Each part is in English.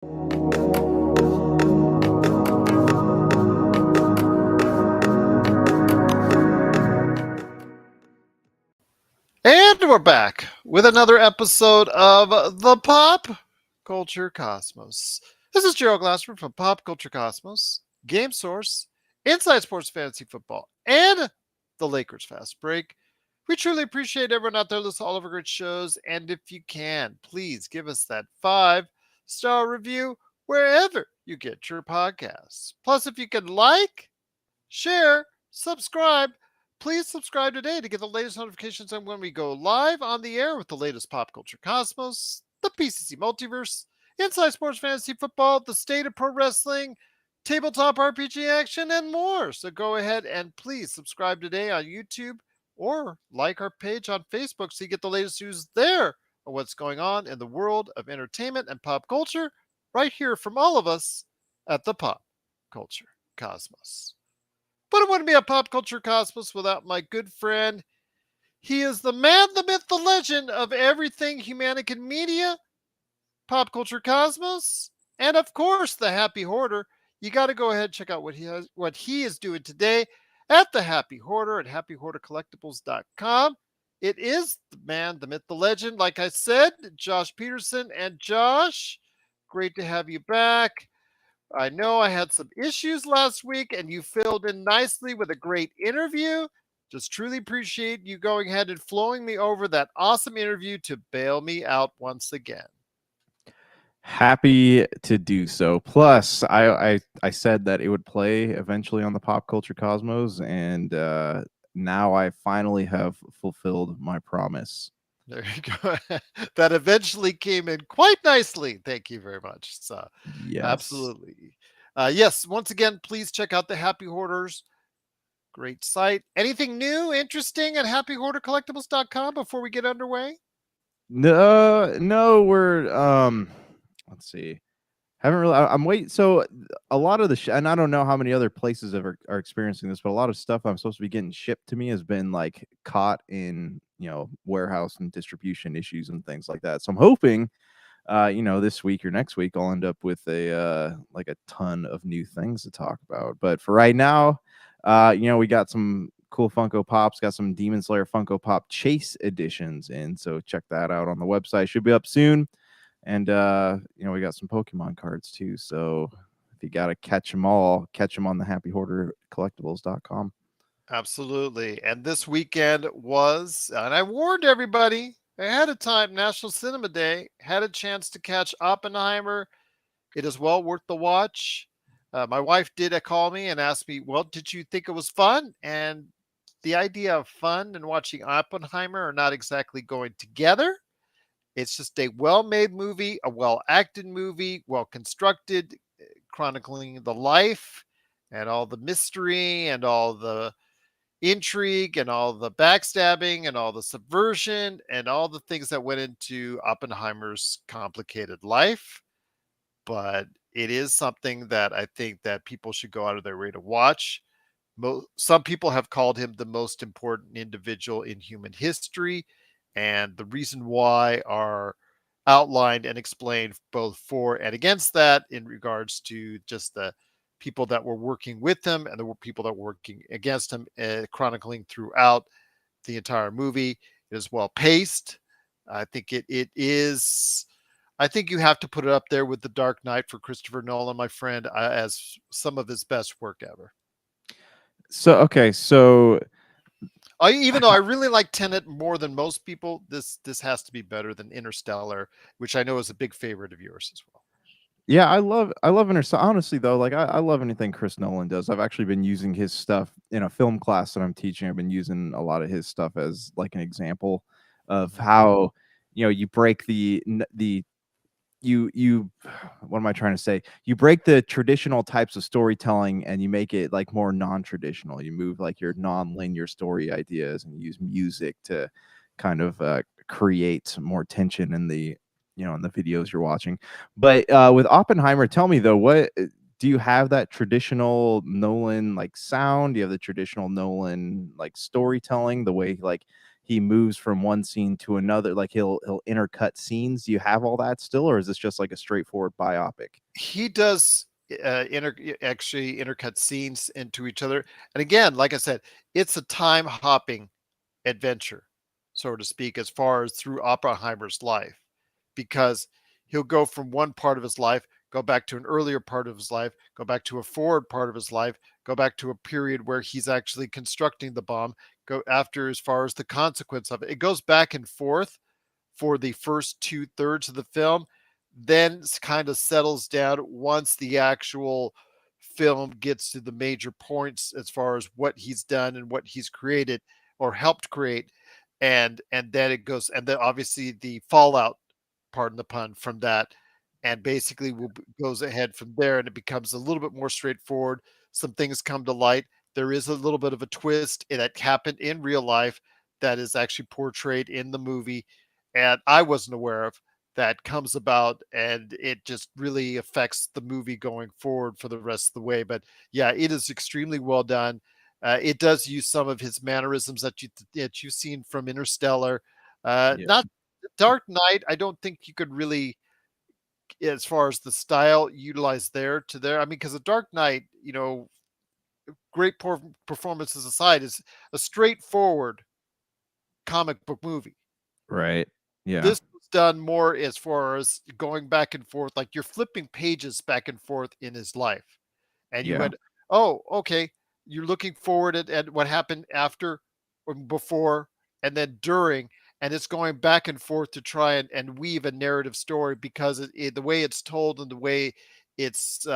And we're back with another episode of the Pop Culture Cosmos. This is Gerald Glassford from Pop Culture Cosmos, Game Source, Inside Sports Fantasy Football, and the Lakers Fast Break. We truly appreciate everyone out there listening to all of our great shows. And if you can, please give us that 5-star review wherever you get your podcasts. Plus, if you can share, subscribe. Please subscribe today to get the latest notifications on when we go live on the air with the latest Pop Culture Cosmos, the PCC Multiverse, Inside Sports Fantasy Football, the State of Pro Wrestling, Tabletop RPG Action, and more. So go ahead and please subscribe today on YouTube or like our page on Facebook so you get the latest news there on what's going on in the world of entertainment and pop culture right here from all of us at the Pop Culture Cosmos. But it wouldn't be a Pop Culture Cosmos without my good friend. He is the man, the myth, the legend of everything Humanican Media, Pop Culture Cosmos, and of course the Happy Hoarder. You got to go ahead and check out what he is doing today at the Happy Hoarder at happyhoardercollectibles.com. It is the man, the myth, the legend, like I said, Josh Peterson. And Josh, great to have you back. I know I had some issues last week and you filled in nicely with a great interview. Just truly appreciate you going ahead and flowing me over that awesome interview to bail me out once again. Happy to do so. Plus, I said that it would play eventually on the Pop Culture Cosmos, and now I finally have fulfilled my promise. There you go. That eventually came in quite nicely. Thank you very much. So, Yes. absolutely. Yes, once again, please check out the Happy Hoarders. Great site. Anything new, interesting at happyhoardercollectibles.com before we get underway? No, we're let's see. Haven't really. I'm waiting. So a lot of the and I don't know how many other places are experiencing this, but a lot of stuff I'm supposed to be getting shipped to me has been like caught in warehouse and distribution issues and things like that. So I'm hoping, this week or next week I'll end up with a like a ton of new things to talk about. But for right now, we got some cool Funko Pops, got some Demon Slayer Funko Pop Chase editions in. So check that out on the website. Should be up soon. And, we got some Pokemon cards too. So if you got to catch them all, catch them on the happyhoardercollectibles.com. Absolutely. And this weekend was, and I warned everybody ahead of time, National Cinema Day, had a chance to catch Oppenheimer. It is well worth the watch. My wife did call me and ask me, well, did you think it was fun? And the idea of fun and watching Oppenheimer are not exactly going together. It's just a well-made movie, a well-acted movie, well-constructed, chronicling the life and all the mystery and all the intrigue and all the backstabbing and all the subversion and all the things that went into Oppenheimer's complicated life. But it is something that I think that people should go out of their way to watch. Some people have called him the most important individual in human history. And the reason why are outlined and explained both for and against that in regards to just the people that were working with him and the people that were working against him, chronicling throughout the entire movie. It is well paced. I think it is. I think you have to put it up there with The Dark Knight for Christopher Nolan, my friend, as some of his best work ever. So even though I really like Tenet more than most people, this has to be better than Interstellar, which I know is a big favorite of yours as well. Yeah, I love Interstellar. Honestly, though, like I love anything Chris Nolan does. I've actually been using his stuff in a film class that I'm teaching. I've been using a lot of his stuff as like an example of how you break you what am I trying to say? You break the traditional types of storytelling and you make it like more non-traditional. You move like your non-linear story ideas and use music to kind of create more tension in the in the videos you're watching. But with Oppenheimer, tell me though, what do you have that traditional Nolan like sound? Do you have the traditional Nolan like storytelling, the way like he moves from one scene to another, like he'll intercut scenes. Do you have all that still, or is this just like a straightforward biopic? He does actually intercut scenes into each other. And again, like I said, it's a time hopping adventure, so to speak, as far as through Oppenheimer's life, because he'll go from one part of his life, go back to an earlier part of his life, go back to a forward part of his life, go back to a period where he's actually constructing the bomb, go after as far as the consequence of it. It goes back and forth for the first two-thirds of the film, then kind of settles down once the actual film gets to the major points as far as what he's done and what he's created or helped create, and then it goes, and then obviously the fallout, pardon the pun, from that, and basically goes ahead from there, and it becomes a little bit more straightforward. Some things come to light. There is a little bit of a twist that happened in real life that is actually portrayed in the movie, and I wasn't aware of, that comes about, and it just really affects the movie going forward for the rest of the way. But yeah, it is extremely well done. It does use some of his mannerisms that you've seen from Interstellar. Yeah. Not Dark Knight. I don't think you could really, as far as the style, utilize there to there. I mean, because the Dark Knight, great performances aside, is a straightforward comic book movie. Right. Yeah. This was done more as far as going back and forth, like you're flipping pages back and forth in his life. And you Yeah. went, oh, okay. You're looking forward at what happened after or before and then during. And it's going back and forth to try and weave a narrative story because the way it's told and the way it's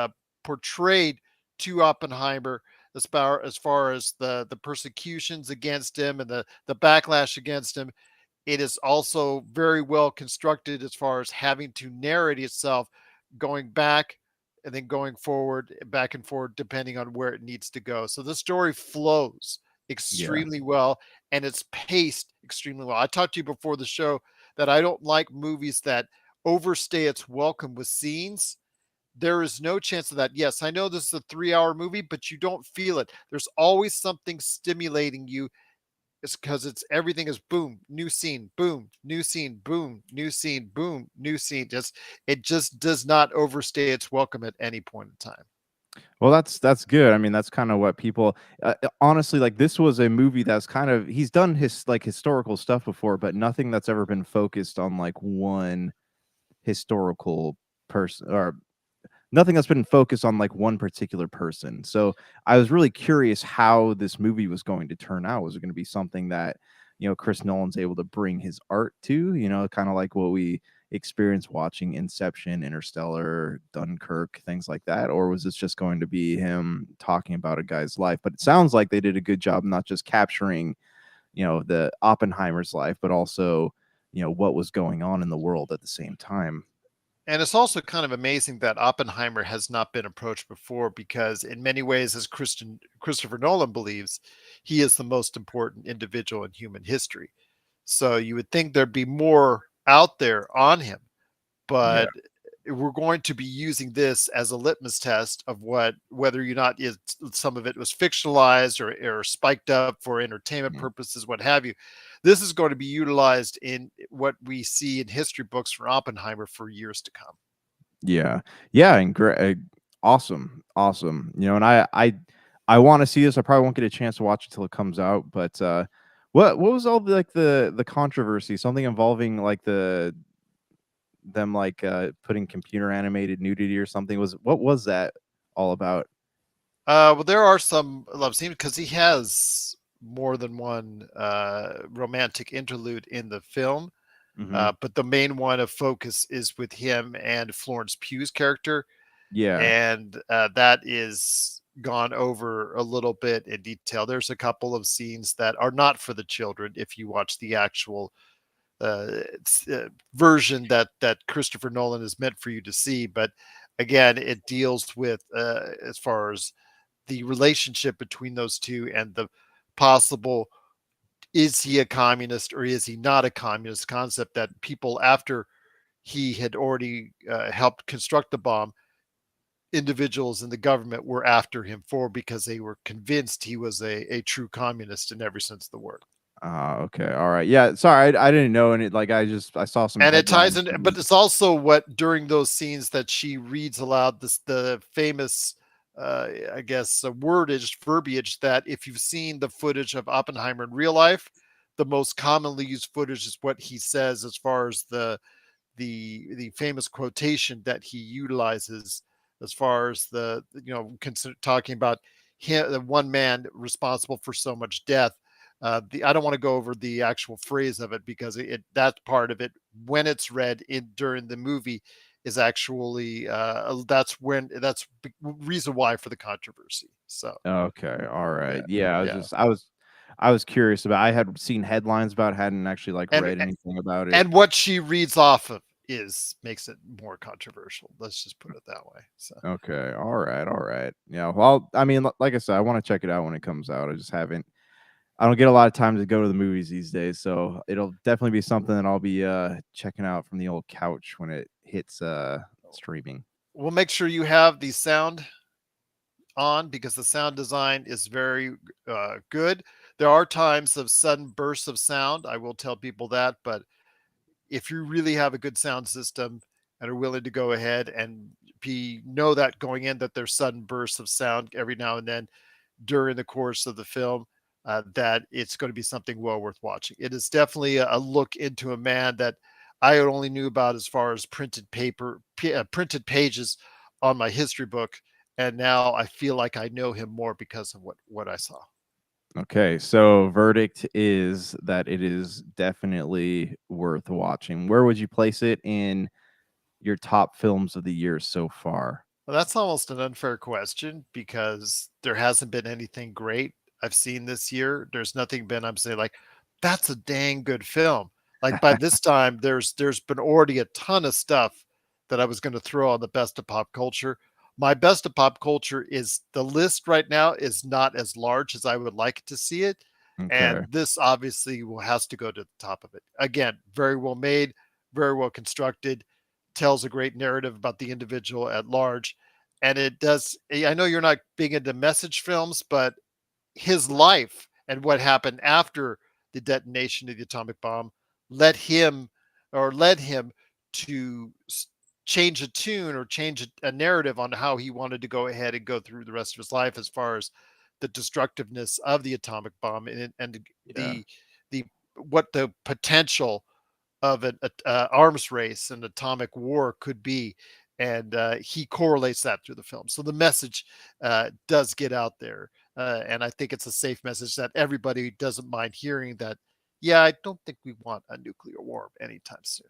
portrayed to Oppenheimer, as far as the persecutions against him and the backlash against him, it is also very well constructed as far as having to narrate itself going back and then going forward, back and forward, depending on where it needs to go. So the story flows Yeah. extremely well, and it's paced extremely well. I talked to you before the show that I don't like movies that overstay its welcome with scenes. There is no chance of that. Yes, I know this is a 3 hour movie, but you don't feel it. There's always something stimulating you. It's because it's everything is boom, new scene, boom, new scene, boom, new scene, boom, new scene. Just it just does not overstay its welcome at any point in time. Well, that's good. I mean, that's kind of what people honestly, like, this was a movie that's kind of, he's done his like historical stuff before, but nothing that's ever been focused on like one historical person, or nothing that's been focused on like one particular person. So I was really curious how this movie was going to turn out. Was it going to be something that, Chris Nolan's able to bring his art to, kind of like what we experienced watching Inception, Interstellar, Dunkirk, things like that? Or was this just going to be him talking about a guy's life? But it sounds like they did a good job not just capturing, the Oppenheimer's life, but also, what was going on in the world at the same time. And it's also kind of amazing that Oppenheimer has not been approached before because, in many ways, as Christopher Nolan believes, he is the most important individual in human history. So you would think there'd be more out there on him, Yeah. but we're going to be using this as a litmus test of whether or not some of it was fictionalized or spiked up for entertainment Mhm. purposes, what have you. This is going to be utilized in what we see in history books for Oppenheimer for years to come. Yeah. Yeah, and awesome, awesome. And I want to see this. I probably won't get a chance to watch it till it comes out, but what was all the controversy? Something involving like them like putting computer animated nudity or something. What was that all about? Well, there are some love scenes because he has more than one romantic interlude in the film. Hmm. But the main one of focus is with him and Florence Pugh's character, Yeah. and that is gone over a little bit in detail. There's a couple of scenes that are not for the children if you watch the actual uh, version that Christopher Nolan is meant for you to see. But again, it deals with as far as the relationship between those two and the possible, is he a communist or is he not a communist concept that people after he had already helped construct the bomb, individuals in the government were after him for because they were convinced he was a true communist in every sense of the word. Okay, all right. Yeah, sorry, I didn't know, and I saw some And it ties headlines in, from but the. it's also what during those scenes that she reads aloud this the famous, I guess, wordage verbiage that if you've seen the footage of Oppenheimer in real life, the most commonly used footage is what he says as far as the famous quotation that he utilizes as far as talking about him, the one man responsible for so much death. I don't want to go over the actual phrase of it because that part of it when it's read in during the movie is actually that's the reason why for the controversy. So Okay, all yeah, right. Yeah, yeah, I was curious about. I had seen headlines about, hadn't actually like and read anything about it. and what she reads off of is makes it more controversial. Let's just put it that way. So. Okay, all right, all right. Yeah, well, I mean, like I said, I want to check it out when it comes out. I just haven't. I don't get a lot of time to go to the movies these days, so it'll definitely be something that I'll be checking out from the old couch when it hits streaming. We'll make sure you have the sound on because the sound design is very good. There are times of sudden bursts of sound. I will tell people that, but if you really have a good sound system and are willing to go ahead and know that going in that there's sudden bursts of sound every now and then during the course of the film, that it's going to be something well worth watching. It is definitely a look into a man that I only knew about as far as printed paper, printed pages on my history book, and now I feel like I know him more because of what I saw. Okay, so verdict is that it is definitely worth watching. Where would you place it in your top films of the year so far? Well, that's almost an unfair question because there hasn't been anything great I've seen this year. There's nothing been I'm saying like that's a dang good film. Like by this time, there's been already a ton of stuff that I was going to throw on the best of pop culture. My best of pop culture is the list right now is not as large as I would like to see it, and Okay. this obviously has to go to the top of it. Again, very well made, very well constructed, tells a great narrative about the individual at large, and it does. I know you're not big into message films, but his life and what happened after the detonation of the atomic bomb led him led him to change a tune or change a narrative on how he wanted to go ahead and go through the rest of his life as far as the destructiveness of the atomic bomb and Yeah. the the what the potential of an arms race and atomic war could be. And he correlates that through the film. So the message does get out there. And I think it's a safe message that everybody doesn't mind hearing that, yeah, I don't think we want a nuclear war anytime soon.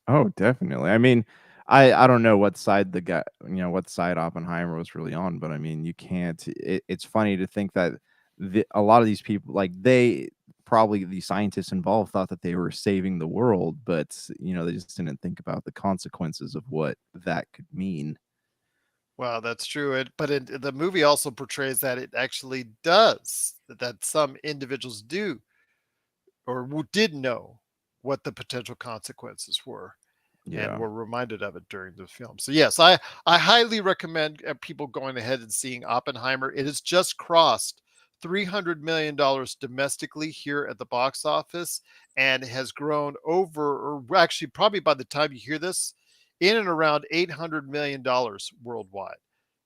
Oh, definitely. I mean, I don't know what side the guy, what side Oppenheimer was really on, but I mean, you can't. It's funny to think that a lot of these people, like they probably the scientists involved thought that they were saving the world, but they just didn't think about the consequences of what that could mean. Wow, that's true. But the movie also portrays that it actually does, that some individuals do or did know what the potential consequences were and Yeah. were reminded of it during the film. So yes, I highly recommend people going ahead and seeing Oppenheimer. It has just crossed $300 million domestically here at the box office and has grown over, or actually probably by the time you hear this, in and around $800 million worldwide,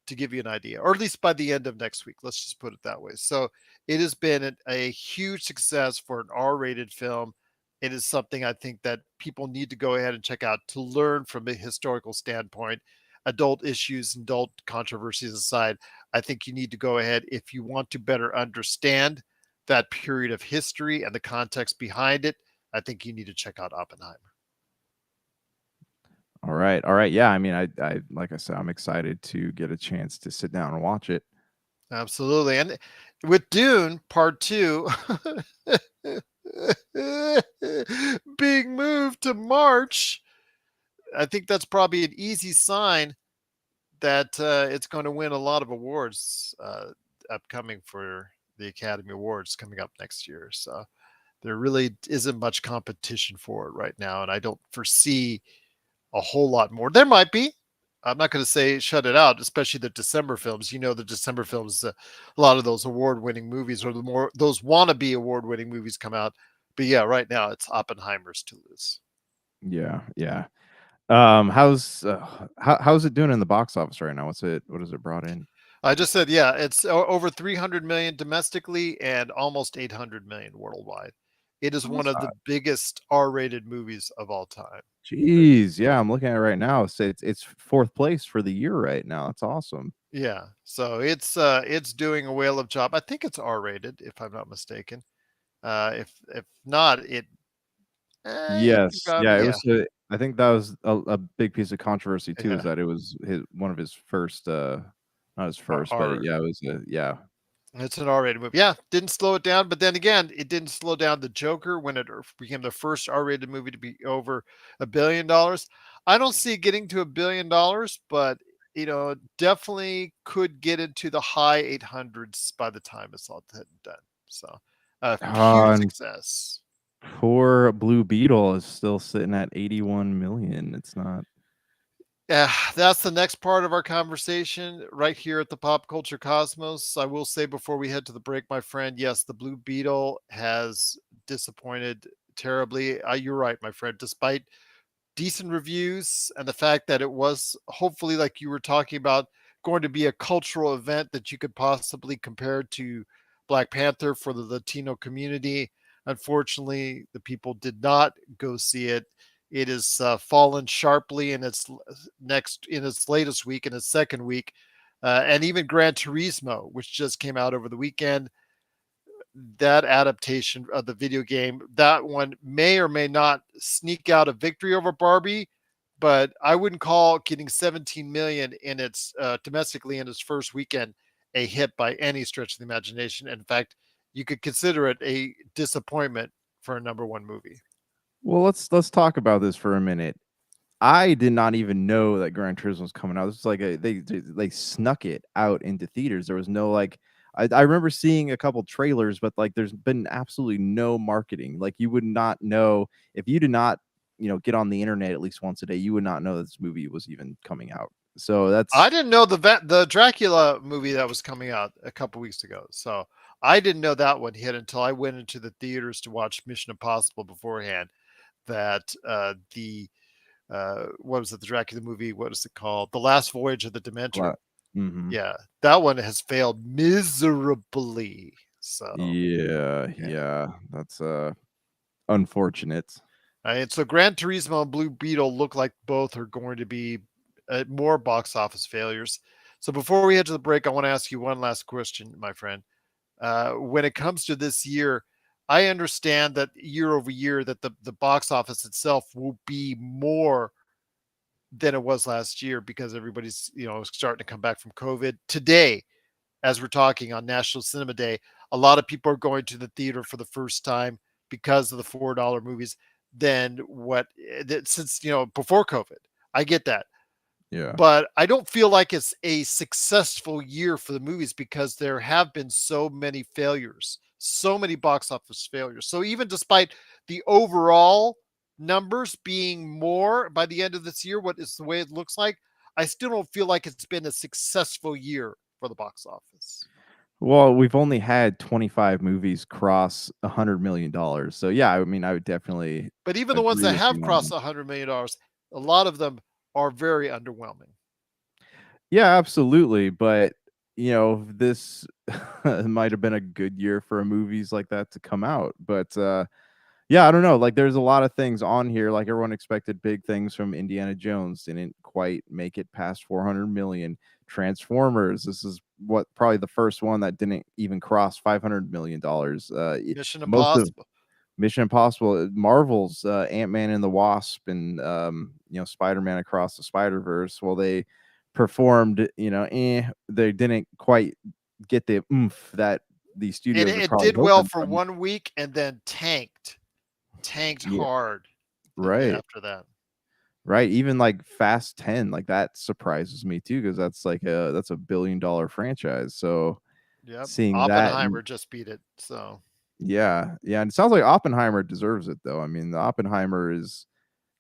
to give you an idea, or at least by the end of next week. Let's just put it that way. So it has been a huge success for an R-rated film. It is something I think that people need to go ahead and check out to learn from a historical standpoint. Adult issues, adult controversies aside, I think you need to go ahead if you want to better understand that period of history and the context behind it. I think you need to check out Oppenheimer. All right. All right. Yeah. I mean, I like I said, I'm excited to get a chance to sit down and watch it. Absolutely. And with Dune Part 2 being moved to March, I think that's probably an easy sign that it's going to win a lot of awards upcoming for the Academy Awards coming up next year. So there really isn't much competition for it right now, and I don't foresee a whole lot more. There might be. I'm not going to say shut it out, especially the December films. You know, the December films, a lot of those award-winning movies, or the more those wannabe award-winning movies come out. But yeah, right now it's Oppenheimer's to lose. Yeah, yeah. How's it doing in the box office right now? What has it brought in? I just said, yeah, it's over 300 million domestically and almost 800 million worldwide. It is Oh, one that's of the not biggest R-rated movies of all time. Jeez, yeah, I'm looking at it right now. So it's fourth place for the year right now. That's awesome. Yeah, so it's doing a whale of job. I think it's R-rated, if I'm not mistaken. If not, you can Yes, yeah, probably it yeah was. I think that was a big piece of controversy too. Is yeah that it was one of his first, not his first, but R. yeah, it was. Yeah. It's an R-rated movie. Yeah, didn't slow it down, but then again, it didn't slow down the Joker when it became the first R-rated movie to be over $1 billion. I don't see it getting to $1 billion, but definitely could get into the high 800s by the time it's all said and done. So, huge And success. poor Blue Beetle is still sitting at 81 million. It's not. Yeah, that's the next part of our conversation right here at the Pop Culture Cosmos. I will say before we head to the break, my friend, yes, the Blue Beetle has disappointed terribly. You're right, my friend. Despite decent reviews and the fact that it was hopefully, like you were talking about, going to be a cultural event that you could possibly compare to Black Panther for the Latino community. Unfortunately, the people did not go see it. It has fallen sharply in its latest week, in its second week, and even Gran Turismo, which just came out over the weekend, that adaptation of the video game, that one may or may not sneak out a victory over Barbie, but I wouldn't call getting 17 million in its domestically in its first weekend a hit by any stretch of the imagination. In fact, you could consider it a disappointment for a number one movie. Well, let's talk about this for a minute. I did not even know that Gran Turismo was coming out. This was like they snuck it out into theaters. There was no like I remember seeing a couple trailers, but like there's been absolutely no marketing. Like you would not know if you did not, get on the internet at least once a day, you would not know that this movie was even coming out. So I that's didn't know the Dracula movie that was coming out a couple weeks ago. So I didn't know that one hit until I went into the theaters to watch Mission Impossible beforehand. That the what was it? The Dracula movie. What is it called? The Last Voyage of the a Dementor. lot. Hmm. Yeah, that one has failed miserably. So Yeah, yeah. yeah. That's unfortunate. And so Gran Turismo and Blue Beetle look like both are going to be more box office failures. So before we head to the break, I want to ask you one last question, my friend. When it comes to this year, I understand that year over year that the box office itself will be more than it was last year because everybody's starting to come back from COVID. Today, as we're talking on National Cinema Day, a lot of people are going to the theater for the first time because of the $4 movies than what since before COVID. I get that, Yeah. but I don't feel like it's a successful year for the movies because there have been so many failures, so many box office failures. So even despite the overall numbers being more by the end of this year, what is the way it looks like, I still don't feel like it's been a successful year for the box office. Well, we've only had 25 movies cross $100 million. So yeah, I mean, I would definitely But even the ones agree that with have you on crossed that. $100 million, a lot of them are very underwhelming. Yeah, absolutely. But this might have been a good year for movies like that to come out. But yeah, I don't know. Like, there's a lot of things on here. Like, everyone expected big things from Indiana Jones, didn't quite make it past 400 million. Transformers. This is what probably the first one that didn't even cross $500 million. Mission Most of Impossible. Mission Impossible, Marvel's Ant-Man and the Wasp, and Spider-Man Across the Spider-Verse. Well, they performed. They didn't quite get the oomph that these It studios are it probably did well hoping for from. 1 week and then tanked Yeah, hard right. after that. Right, even like Fast 10, like that surprises me too, because that's a $1 billion franchise. So Yep. seeing that, and Oppenheimer just beat it. So yeah, yeah, and it sounds like Oppenheimer deserves it though. I mean, the Oppenheimer is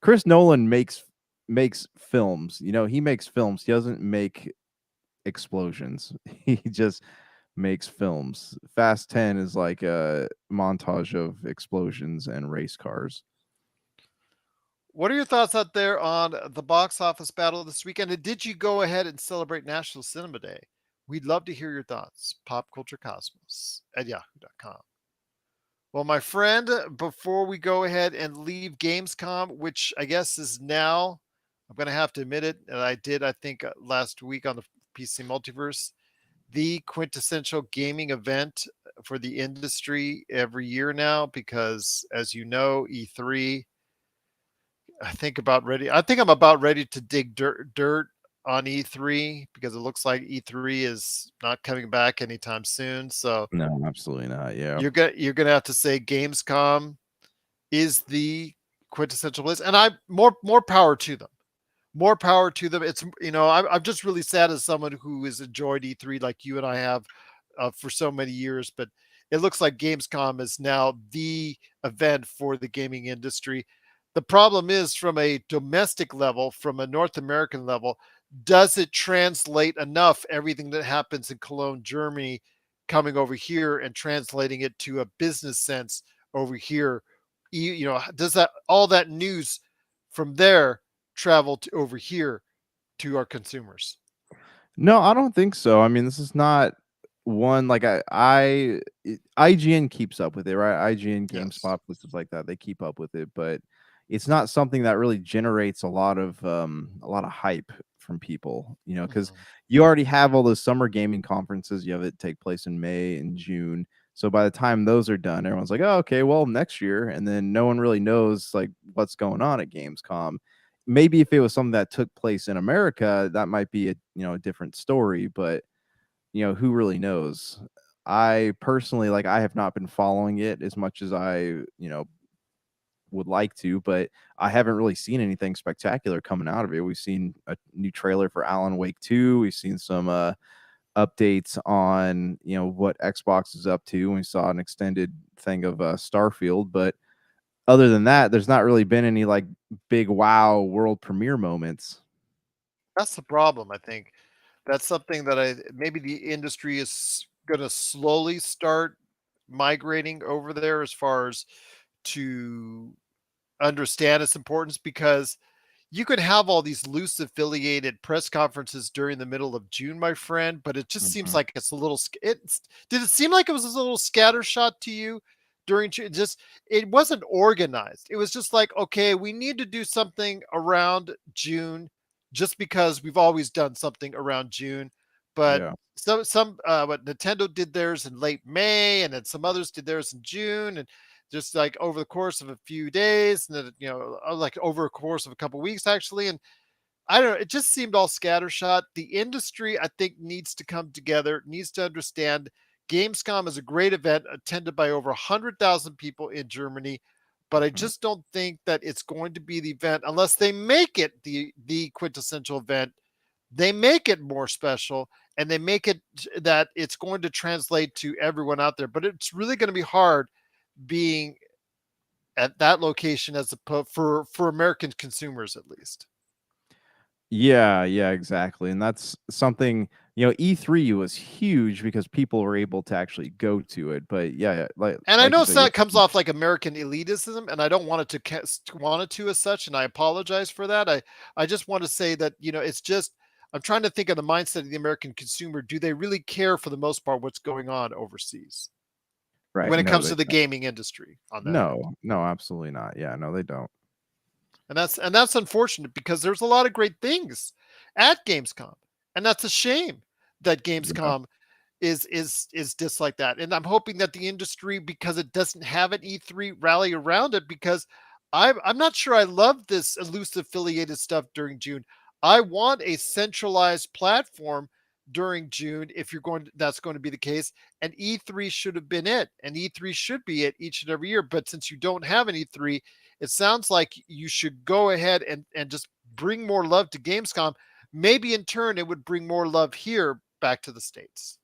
Chris Nolan makes makes films. You know, he makes films. He doesn't make explosions. He just makes films. Fast 10 is like a montage of explosions and race cars. What are your thoughts out there on the box office battle this weekend? And did you go ahead and celebrate National Cinema Day? We'd love to hear your thoughts. Popculturecosmos at yahoo.com. Well, my friend, before we go ahead and leave Gamescom, which I guess is now, I'm going to have to admit it, and I did, I think, last week on the PC Multiverse, the quintessential gaming event for the industry every year now, because as you know, E3, I think I'm about ready to dig dirt on E3 because it looks like E3 is not coming back anytime soon. So No, absolutely not. Yeah. you're gonna have to say Gamescom is the quintessential place, and I more power to them. More power to them. It's I'm just really sad as someone who has enjoyed E3 like you and I have for so many years, but it looks like Gamescom is now the event for the gaming industry. The problem is from a domestic level, from a North American level, does it translate enough everything that happens in Cologne, Germany, coming over here and translating it to a business sense over here? Does that all that news from there travel to over here to our consumers? No, I don't think so. I mean, this is not one like IGN keeps up with it, right? IGN, Yes. GameSpot, places like that, they keep up with it, but it's not something that really generates a lot of hype from people, you know, because Mhm. you already have all those summer gaming conferences. You have it take place in May and June. So by the time those are done, everyone's like, oh, okay, well, next year. And then no one really knows like what's going on at Gamescom. Maybe if it was something that took place in America, that might be a different story, but who really knows? I personally like I have not been following it as much as I would like to, but I haven't really seen anything spectacular coming out of it. We've seen a new trailer for Alan Wake 2. We've seen some updates on what Xbox is up to. We saw an extended thing of Starfield, but other than that, there's not really been any like big wow world premiere moments. That's the problem, I think. That's something that I maybe the industry is going to slowly start migrating over there as far as to understand its importance because you could have all these loose affiliated press conferences during the middle of June, my friend, but it just seems Mhm. like it's a little. Did it seem like it was a little scattershot to you during June? Just it wasn't organized. It was just like, okay, we need to do something around June, just because we've always done something around June. But Yeah. what Nintendo did theirs in late May, and then some others did theirs in June, and just like over the course of a few days, and then like over a course of a couple weeks actually. And I don't know, it just seemed all scattershot. The industry, I think, needs to come together, needs to understand Gamescom is a great event attended by over 100,000 people in Germany, but I Mhm. just don't think that it's going to be the event unless they make it the quintessential event. They make it more special, and they make it that it's going to translate to everyone out there, but it's really going to be hard being at that location as for American consumers at least. Yeah, yeah, exactly. And that's something, E3 was huge because people were able to actually go to it. But yeah, And I like you know said, you that have comes to. off like American elitism, and I don't want it want it to as such, and I apologize for that. I just want to say that it's just I'm trying to think of the mindset of the American consumer. Do they really care for the most part what's going on overseas Right. when it No, comes they to the don't. gaming industry on that end? No, no, absolutely not. Yeah, no, they don't. And that's unfortunate because there's a lot of great things at Gamescom, and that's a shame that Yeah. Gamescom is just like that. And I'm hoping that the industry, because it doesn't have an E3, rally around it because I'm not sure I love this elusive affiliated stuff during June. I want a centralized platform during June if that's going to be the case. And E3 should have been it. And E3 should be it each and every year. But since you don't have an E3, it sounds like you should go ahead and just bring more love to Gamescom. Maybe in turn it would bring more love here back to the States.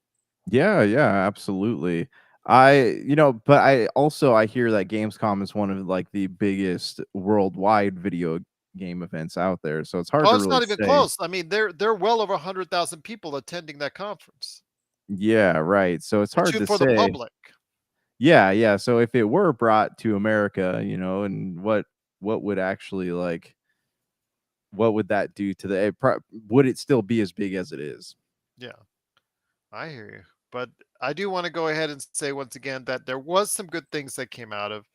Yeah, yeah, absolutely. But I hear that Gamescom is one of like the biggest worldwide video game events out there, so it's hard Oh, to it's really not even say. close. I mean, they're well over 100,000 people attending that conference Yeah, right. So it's hard to to for the say. public. Yeah, yeah. So if it were brought to America, and what would actually like what would that do to the would it still be as big as it is? Yeah, I hear you. But I do want to go ahead and say once again that there was some good things that came out of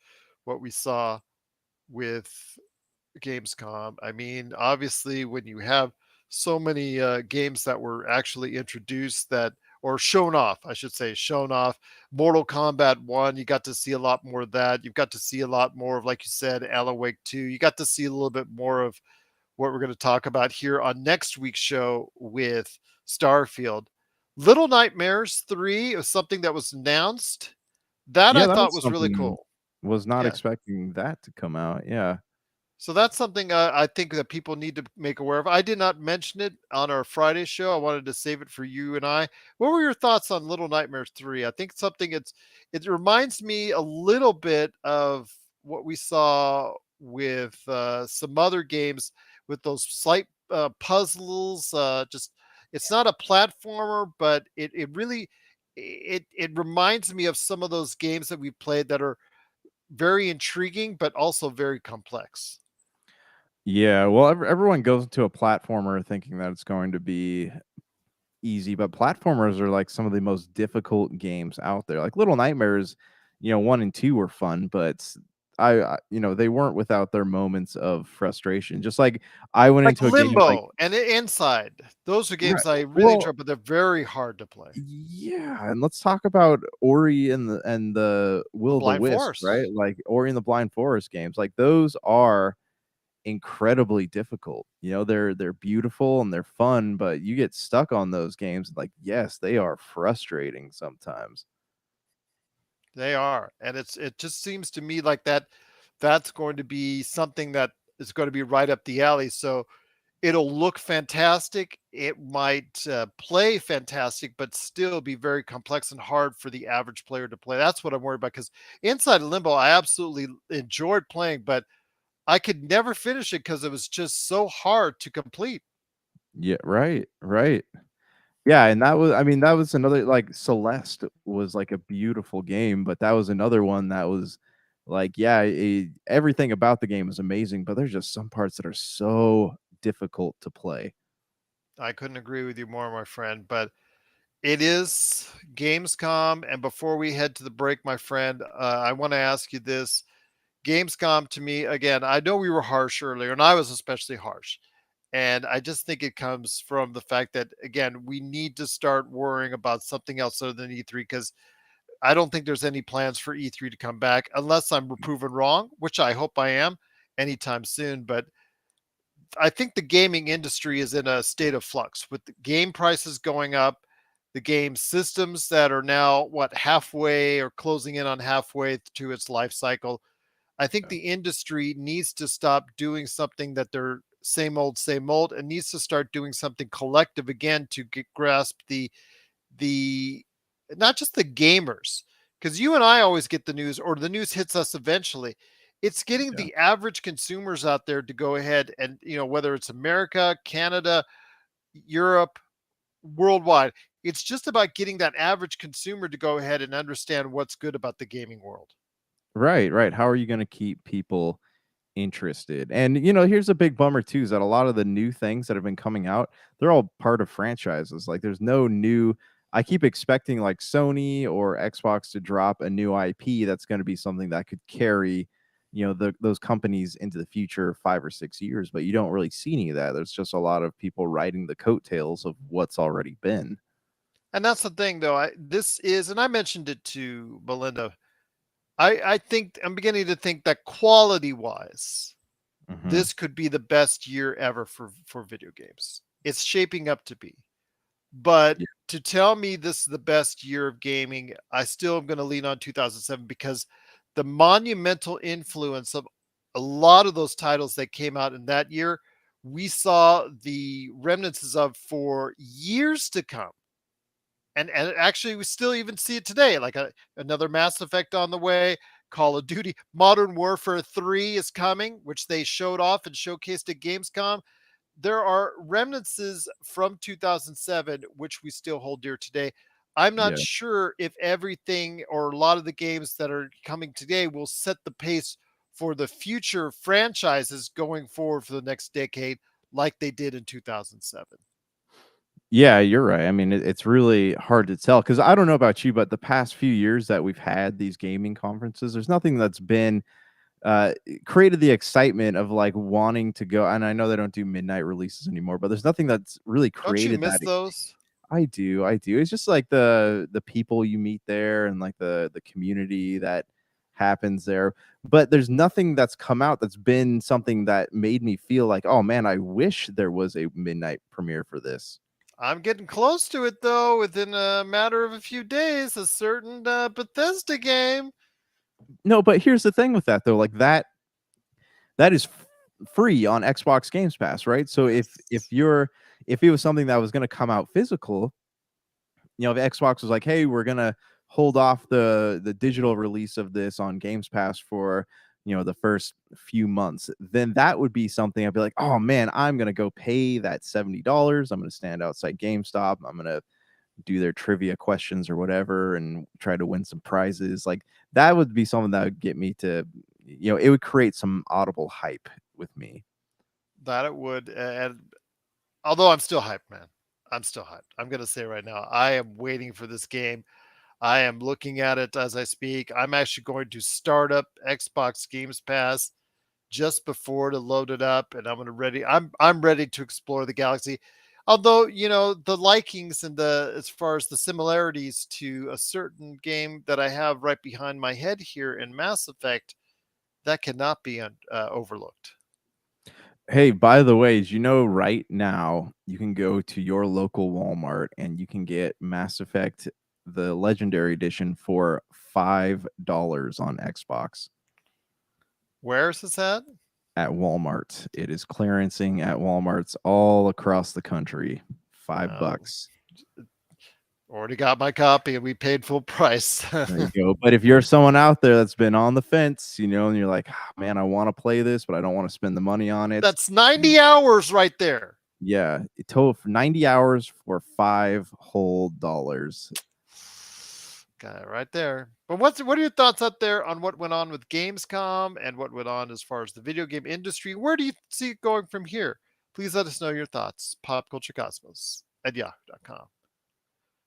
what we saw with Gamescom. I mean, obviously, when you have so many games that were actually introduced that or shown off, I should say, shown off. Mortal Kombat 1, you got to see a lot more of that. You've got to see a lot more of, like you said, Alan Wake 2. You got to see a little bit more of what we're going to talk about here on next week's show with Starfield. Little Nightmares 3 is something that was announced. That Yeah, I that thought was was really something. cool. Was not Yeah. expecting that to come out. Yeah. So that's something I think that people need to make aware of. I did not mention it on our Friday show. I wanted to save it for you and I. What were your thoughts on Little Nightmares 3? I think something it reminds me a little bit of what we saw with some other games with those slight puzzles. Just it's not a platformer, but it really it reminds me of some of those games that we played that are very intriguing, but also very complex. Yeah, well, everyone goes into a platformer thinking that it's going to be easy, but platformers are like some of the most difficult games out there. Like Little Nightmares, 1 and 2 were fun, but they weren't without their moments of frustration. Just like I went Like into a game like. Limbo and Inside. Those are Right. games I really Well, enjoy, but they're very hard to play. yeah, and let's talk about Ori and the The Will o' the Blind Wisp, right? Forest. Like Ori and the Blind Forest games. Like those are incredibly difficult. They're beautiful and they're fun, but you get stuck on those games. Like, yes, they are frustrating sometimes. They are. And it just seems to me like that's going to be something that is going to be right up the alley. So it'll look fantastic. It might play fantastic, but still be very complex and hard for the average player to play. That's what I'm worried about because Inside Limbo, I absolutely enjoyed playing, but I could never finish it because it was just so hard to complete. Yeah, right, right. Yeah, and that was another like Celeste was like a beautiful game, but that was another one that was like, yeah, everything about the game is amazing, but there's just some parts that are so difficult to play. I couldn't agree with you more, my friend. But it is Gamescom. And before we head to the break, my friend, I want to ask you this. Gamescom to me, again, I know we were harsh earlier, and I was especially harsh. And I just think it comes from the fact that, again, we need to start worrying about something else other than E3 because I don't think there's any plans for E3 to come back unless I'm proven wrong, which I hope I am anytime soon. But I think the gaming industry is in a state of flux with the game prices going up, the game systems that are now what halfway or closing in on halfway to its life cycle. I think Yeah. the industry needs to stop doing something that they're same old, and needs to start doing something collective again to grasp the not just the gamers, because you and I always get the news, or the news hits us eventually. It's getting Yeah. the average consumers out there to go ahead and, whether it's America, Canada, Europe, worldwide, it's just about getting that average consumer to go ahead and understand what's good about the gaming world. Right, right. How are you gonna keep people interested? And, here's a big bummer too, is that a lot of the new things that have been coming out, they're all part of franchises. Like there's no new. I keep expecting like Sony or Xbox to drop a new IP that's going to be something that could carry, those companies into the future 5 or 6 years, but you don't really see any of that. There's just a lot of people riding the coattails of what's already been. And that's the thing, though. This is, and I mentioned it to Belinda. I think I'm beginning to think that quality wise, Hmm. this could be the best year ever for video games. It's shaping up to be. But Yeah. to tell me this is the best year of gaming, I still am going to lean on 2007 because the monumental influence of a lot of those titles that came out in that year, we saw the remnants of for years to come. And actually, we still even see it today, like another Mass Effect on the way. Call of Duty. Modern Warfare 3 is coming, which they showed off and showcased at Gamescom. There are remnants from 2007, which we still hold dear today. I'm not Yeah. sure if everything or a lot of the games that are coming today will set the pace for the future franchises going forward for the next decade, like they did in 2007. Yeah, you're right. I mean, it's really hard to tell because I don't know about you, but the past few years that we've had these gaming conferences, there's nothing that's been created the excitement of like wanting to go. And I know they don't do midnight releases anymore, but there's nothing that's really Don't you created miss that. those? I do, I do. It's just like the people you meet there and like the community that happens there. But there's nothing that's come out that's been something that made me feel like, oh man, I wish there was a midnight premiere for this. I'm getting close to it though. Within a matter of a few days, a certain Bethesda game. No, but here's the thing with that though, like that is free on Xbox Games Pass, right? So if Yes. you're if it was something that was going to come out physical, if Xbox was like, "Hey, we're going to hold off the digital release of this on Games Pass for, the first few months," then that would be something I'd be like, "Oh man, I'm going to go pay that $70. I'm going to stand outside GameStop. I'm going to do their trivia questions or whatever and try to win some prizes." Like that would be something that would get me to, it would create some audible hype with me. That it would. And although I'm still hyped, man. I'm still hyped. I'm gonna say right now, I am waiting for this game. I am looking at it as I speak. I'm actually going to start up Xbox Games Pass just before to load it up, and I'm ready to explore the galaxy. Although the likings and the as far as the similarities to a certain game that I have right behind my head here in Mass Effect, that cannot be overlooked. Hey, by the way, right now you can go to your local Walmart and you can get Mass Effect the Legendary Edition for $5 on Xbox Where is this at? at Walmart. It is clearancing at Walmarts all across the country. Five Well, bucks. already got my copy and we paid full price. There you go. But if you're someone out there that's been on the fence, and you're like, "Ah, man, I want to play this, but I don't want to spend the money on it." That's 90 hours right there. Yeah, it total for 90 hours for 5 whole dollars. Got it right there. But what are your thoughts out there on what went on with Gamescom and what went on as far as the video game industry? Where do you see it going from here? Please let us know your thoughts. Popculturecosmos at yahoo.com.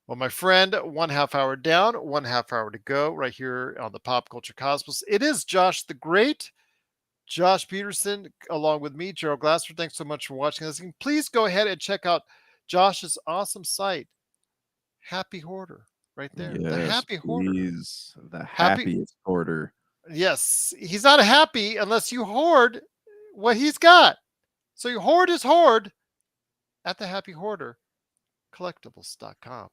Well, my friend, 1/2 hour down, 1/2 hour to go right here on the Pop Culture Cosmos. It is Josh the Great, Josh Peterson, along with me, Gerald Glasser. Thanks so much for watching this. And please go ahead and check out Josh's awesome site, Happy Hoarder, right there. The Yes, Happy Hoarder. please. The Happy, happiest order. yes, he's not happy unless you hoard what he's got. So you hoard his hoard at the Happy Hoarder collectibles.com.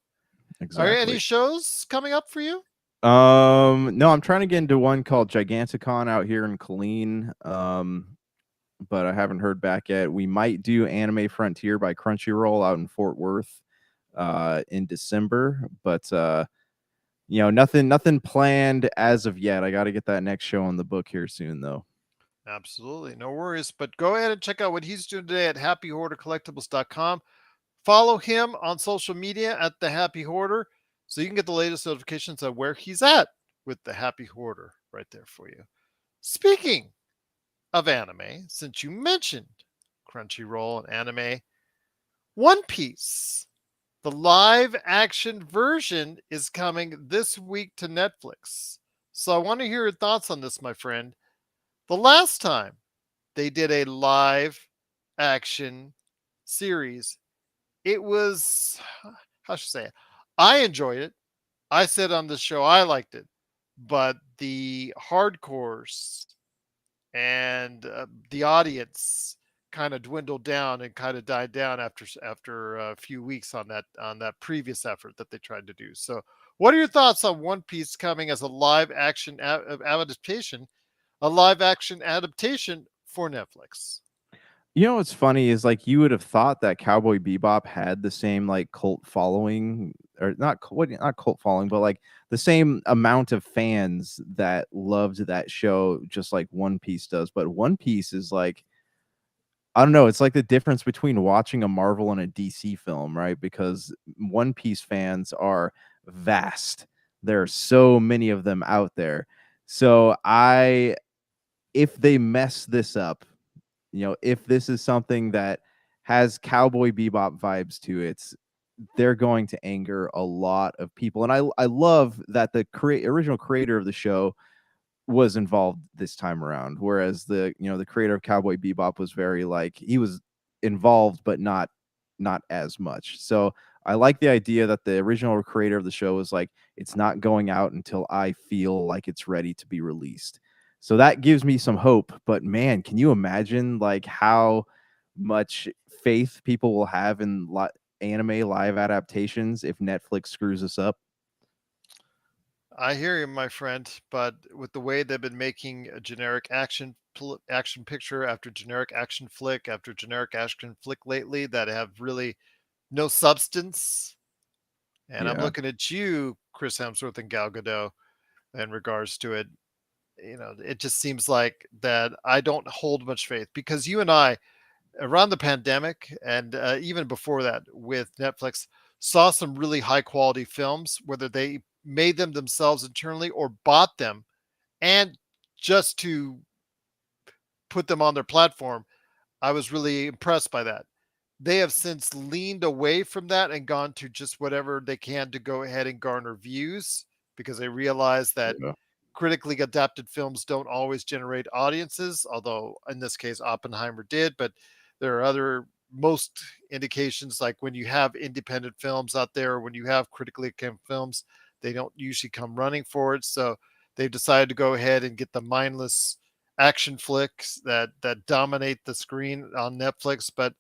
Are there any Exactly. shows coming up for you? No, I'm trying to get into one called Giganticon out here in Killeen. But I haven't heard back yet. We might do Anime Frontier by Crunchyroll out in Fort Worth in December, but nothing planned as of yet. I got to get that next show on the book here soon though. Absolutely. No worries. But go ahead and check out what he's doing today at happyhoardercollectibles.com. Follow him on social media at the Happy Hoarder so you can get the latest notifications on where he's at with the Happy Hoarder right there for you. Speaking of anime, since you mentioned Crunchyroll and anime, One Piece, the live action version is coming this week to Netflix. So I want to hear your thoughts on this, my friend. The last time they did a live action series, it was, how should I say it? I enjoyed it. I said on the show I liked it, but the hardcores and the audience kind of dwindled down and kind of died down after a few weeks on that previous effort that they tried to do. So, what are your thoughts on One Piece coming as a live action adaptation, a live action adaptation for Netflix? You know what's funny is like you would have thought that Cowboy Bebop had the same like cult following, or not not cult following, but like the same amount of fans that loved that show just like One Piece does. But One Piece is like, I don't know, it's like the difference between watching a Marvel and a DC film, right? Because One Piece fans are vast. There are so many of them out there. So I if they mess this up, if this is something that has Cowboy Bebop vibes to it, they're going to anger a lot of people. And I love that the original creator of the show was involved this time around, whereas the creator of Cowboy Bebop was very like he was involved but not as much. So I like the idea that the original creator of the show was like, it's not going out until I feel like it's ready to be released. So that gives me some hope. But man, can you imagine like how much faith people will have in anime live adaptations if Netflix screws us up? I hear you, my friend, but with the way they've been making a generic action picture after generic action flick after generic action flick lately that have really no substance, and I'm Yeah. looking at you, Chris Hemsworth and Gal Gadot, in regards to it. It just seems like that I don't hold much faith because you and I, around the pandemic and even before that with Netflix, saw some really high quality films, whether they made them themselves internally or bought them and just to put them on their platform. I was really impressed by that. They have since leaned away from that and gone to just whatever they can to go ahead and garner views because they realize that Yeah. critically adapted films don't always generate audiences, although in this case Oppenheimer did, but there are other most indications like when you have independent films out there, when you have critically acclaimed films, they don't usually come running for it. So they've decided to go ahead and get the mindless action flicks that dominate the screen on Netflix. But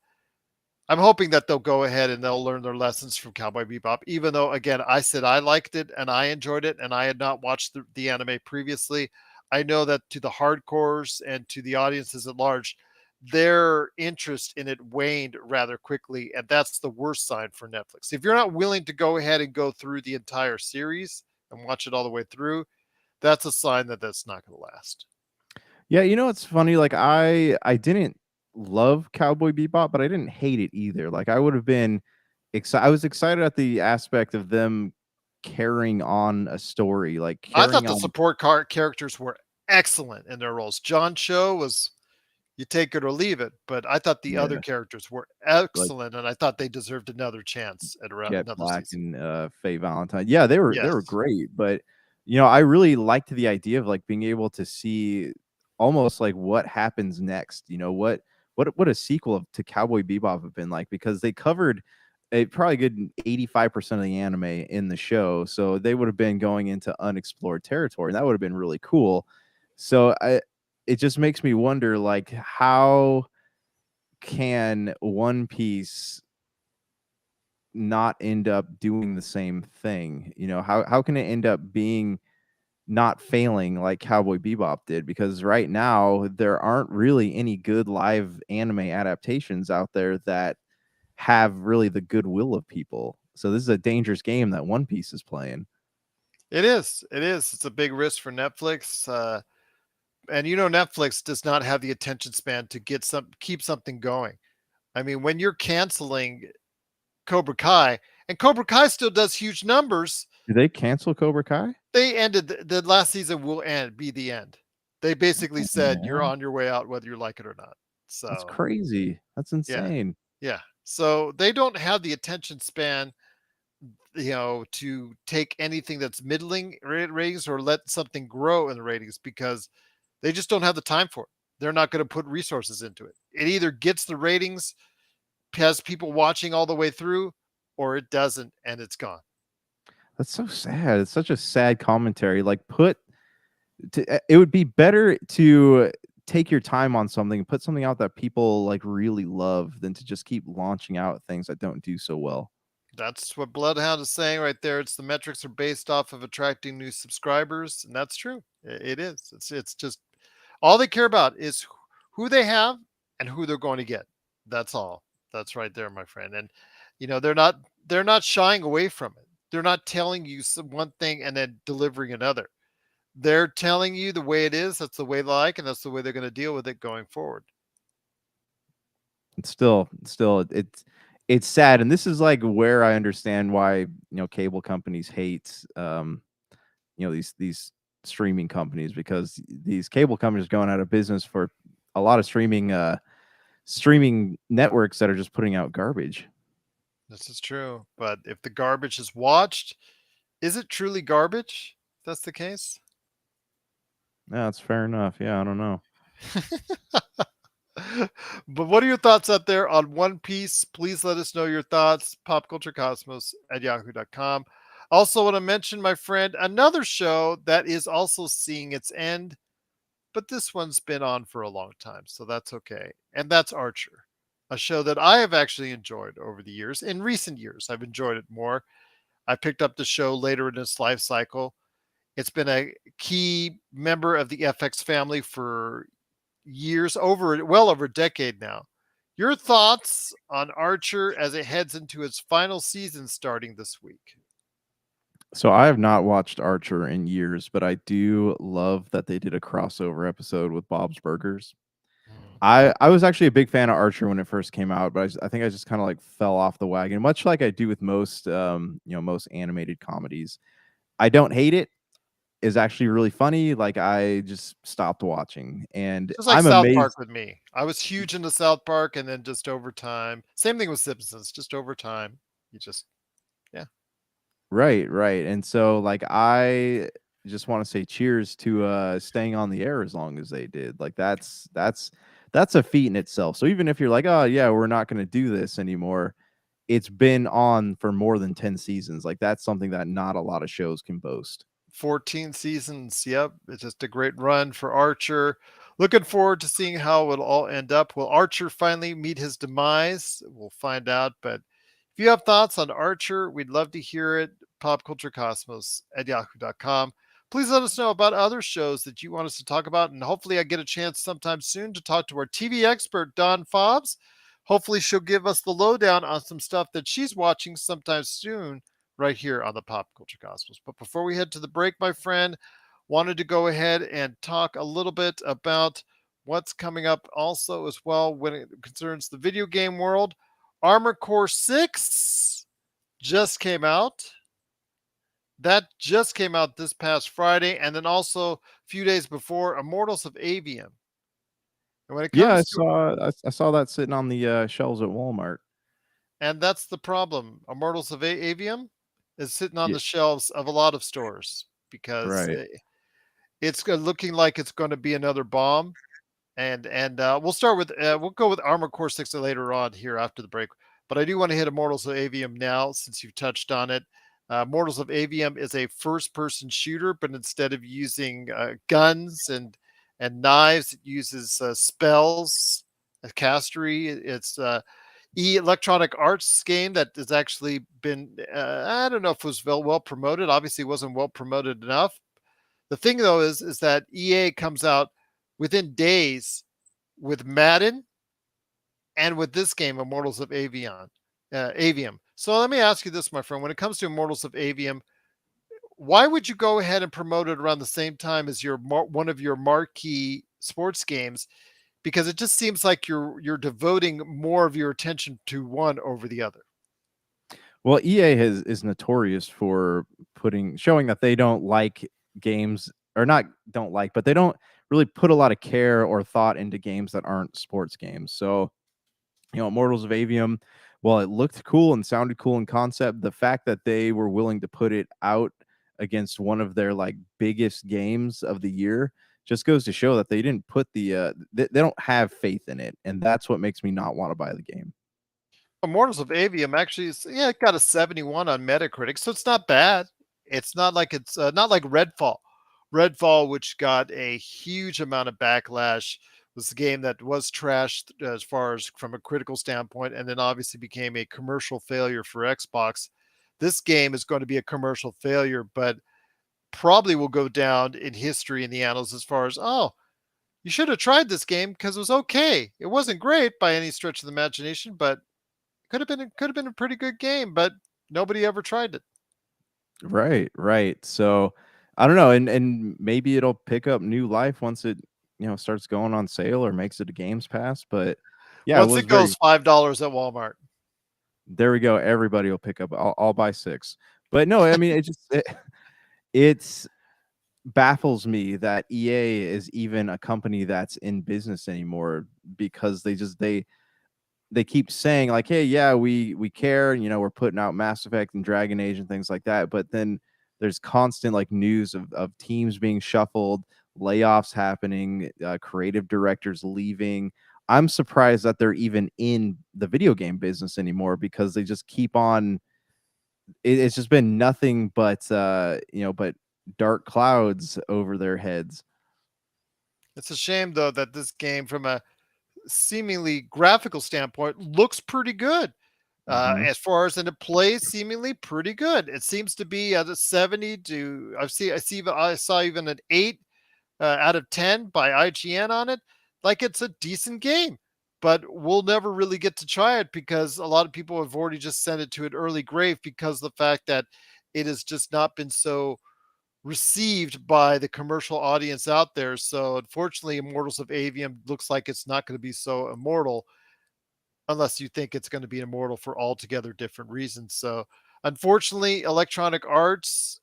I'm hoping that they'll go ahead and they'll learn their lessons from Cowboy Bebop. Even though, again, I said I liked it and I enjoyed it, and I had not watched the anime previously. I know that to the hardcores and to the audiences at large, their interest in it waned rather quickly, and that's the worst sign for Netflix. If you're not willing to go ahead and go through the entire series and watch it all the way through, that's a sign that that's not going to last. Yeah, it's funny, like, I didn't love Cowboy Bebop, but I didn't hate it either. Like, I would have been I was excited at the aspect of them carrying on a story, like, I thought carrying the on. support characters were excellent in their roles. John Cho was, you take it or leave it, but I thought the other Yeah, characters were like, excellent, and I thought they deserved another chance at Jet another Black season. and, Faye Valentine. Yeah, they were Yes, great, but, I really liked the idea of, like, being able to see almost, like, what happens next, what a sequel to Cowboy Bebop have been like, because they covered a probably good 85% of the anime in the show, so they would have been going into unexplored territory, and that would have been really cool. So, it just makes me wonder, like, how can One Piece not end up doing the same thing? How can it end up being not failing like Cowboy Bebop did? Because right now there aren't really any good live anime adaptations out there that have really the goodwill of people. So this is a dangerous game that One Piece is playing. it is. It is. It's a big risk for Netflix, and Netflix does not have the attention span to keep something going. I mean, when you're canceling Cobra Kai, and Cobra Kai still does huge numbers, Did they cancel Cobra Kai? they ended the last season will be the end. They basically Oh, said you're man, on your way out whether you like it or not. that's So crazy. That's yeah, insane. yeah. So they don't have the attention span, to take anything that's middling ratings or let something grow in the ratings because they just don't have the time for it. They're not going to put resources into it. It either gets the ratings, has people watching all the way through, or it doesn't and it's gone. That's so sad. It's such a sad commentary. Like, it would be better to take your time on something, put something out that people like really love than to just keep launching out things that don't do so well. That's what Bloodhound is saying right there. It's the metrics are based off of attracting new subscribers, and that's true. It is. It's just all they care about is who they have and who they're going to get. That's all. That's right there, my friend. And they're not shying away from it. They're not telling you one thing and then delivering another. They're telling you the way it is. That's the way they like, and that's the way they're going to deal with it going forward. It's sad, and this is like where I understand why cable companies hate these streaming companies, because these cable companies are going out of business for a lot of streaming networks that are just putting out garbage. This is true. But if the garbage is watched, is it truly garbage? If that's the case. Yeah, that's fair enough. Yeah, I don't know. But what are your thoughts out there on One Piece? Please let us know your thoughts. Popculturecosmos at yahoo.com. Also, want to mention, my friend, another show that is also seeing its end, but this one's been on for a long time, so that's okay. And that's Archer, a show that I have actually enjoyed over the years. In recent years, I've enjoyed it more. I picked up the show later in its life cycle. It's been a key member of the FX family for years, well over a decade now. Your thoughts on Archer as it heads into its final season starting this week? So I have not watched Archer in years, but I do love that they did a crossover episode with Bob's Burgers. Mm. I was actually a big fan of Archer when it first came out, but I think I just kind of like fell off the wagon, much like I do with most most animated comedies. I don't hate it. Is actually really funny. Like, I just stopped watching, and Just like I'm South Park amazed. with me. I was huge into South Park, and then just over time, same thing with Simpsons. Just over time, you just yeah. Right, right. And so like I just want to say cheers to staying on the air as long as they did. Like that's a feat in itself. So even if you're like, "Oh yeah, we're not going to do this anymore." It's been on for more than 10 seasons. Like, that's something that not a lot of shows can boast. 14 seasons. Yep. It's just a great run for Archer. Looking forward to seeing how it'll all end up. Will Archer finally meet his demise? We'll find out. But if you have thoughts on Archer, we'd love to hear it. Popculturecosmos at yahoo.com. Please let us know about other shows that you want us to talk about. And hopefully, I get a chance sometime soon to talk to our TV expert, Dawn Fobbs. Hopefully, she'll give us the lowdown on some stuff that she's watching sometime soon right here on the Pop Culture Cosmos. But before we head to the break, my friend, wanted to go ahead and talk a little bit about what's coming up also as well when it concerns the video game world. Armor Core 6 just came out. That just came out this past Friday, and then also a few days before, Immortals of Aveum. And when it Yeah, comes to I saw that sitting on the shelves at Walmart. and that's the problem. Immortals of Avium is sitting on Yeah, the shelves of a lot of stores because right. it's looking like it's going to be another bomb. And we'll go with Armor Core 6 later on here after the break. But I do want to hit Immortals of Avium now since you've touched on it. Immortals of Avium is a first-person shooter, but instead of using guns and knives, it uses spells, castery. It's Electronic Arts game that has actually been I don't know if it was well promoted. Obviously, it wasn't well promoted enough. The thing though is that EA comes out within days with Madden and with this game, Immortals of Avium. So let me ask you this, my friend: when it comes to Immortals of Avium, why would you go ahead and promote it around the same time as one of your marquee sports games? Because it just seems like you're devoting more of your attention to one over the other. Well, EA is notorious for showing that they don't like games, or not don't like, but they don't really put a lot of care or thought into games that aren't sports games. So, Immortals of Avium, while it looked cool and sounded cool in concept, the fact that they were willing to put it out against one of their like biggest games of the year just goes to show that they didn't put they don't have faith in it, and that's what makes me not want to buy the game. Immortals of Avium actually is, yeah, it got a 71 on Metacritic, so it's not bad. It's not like Redfall. Redfall, which got a huge amount of backlash, was the game that was trashed as far as from a critical standpoint, and then obviously became a commercial failure for Xbox. This game is going to be a commercial failure, but probably will go down in history in the annals as far as You should have tried this game because it was okay. It wasn't great by any stretch of the imagination, but could have been a pretty good game. But nobody ever tried it. Right, right. So I don't know, and maybe it'll pick up new life once it starts going on sale or makes it a Games Pass. But yeah, it Once was it goes very. $5 at Walmart. There we go. Everybody will pick up. I'll buy six. But no, I mean it's baffles me that EA is even a company that's in business anymore because they keep saying like, "Hey, yeah, we care, we're putting out Mass Effect and Dragon Age and things like that." But then there's constant like news of teams being shuffled, layoffs happening, creative directors leaving. I'm surprised that they're even in the video game business anymore because they just keep on. It's just been nothing but dark clouds over their heads. It's a shame though that this game, from a seemingly graphical standpoint, looks pretty good. Hmm. As far as, and it plays seemingly pretty good. It seems to be at a 70 to, I saw even an 8 out of 10 by IGN on it. Like, it's a decent game, but we'll never really get to try it because a lot of people have already just sent it to an early grave because of the fact that it has just not been so received by the commercial audience out there. So unfortunately, Immortals of Avium looks like it's not going to be so immortal unless you think it's going to be immortal for altogether different reasons. So unfortunately, Electronic Arts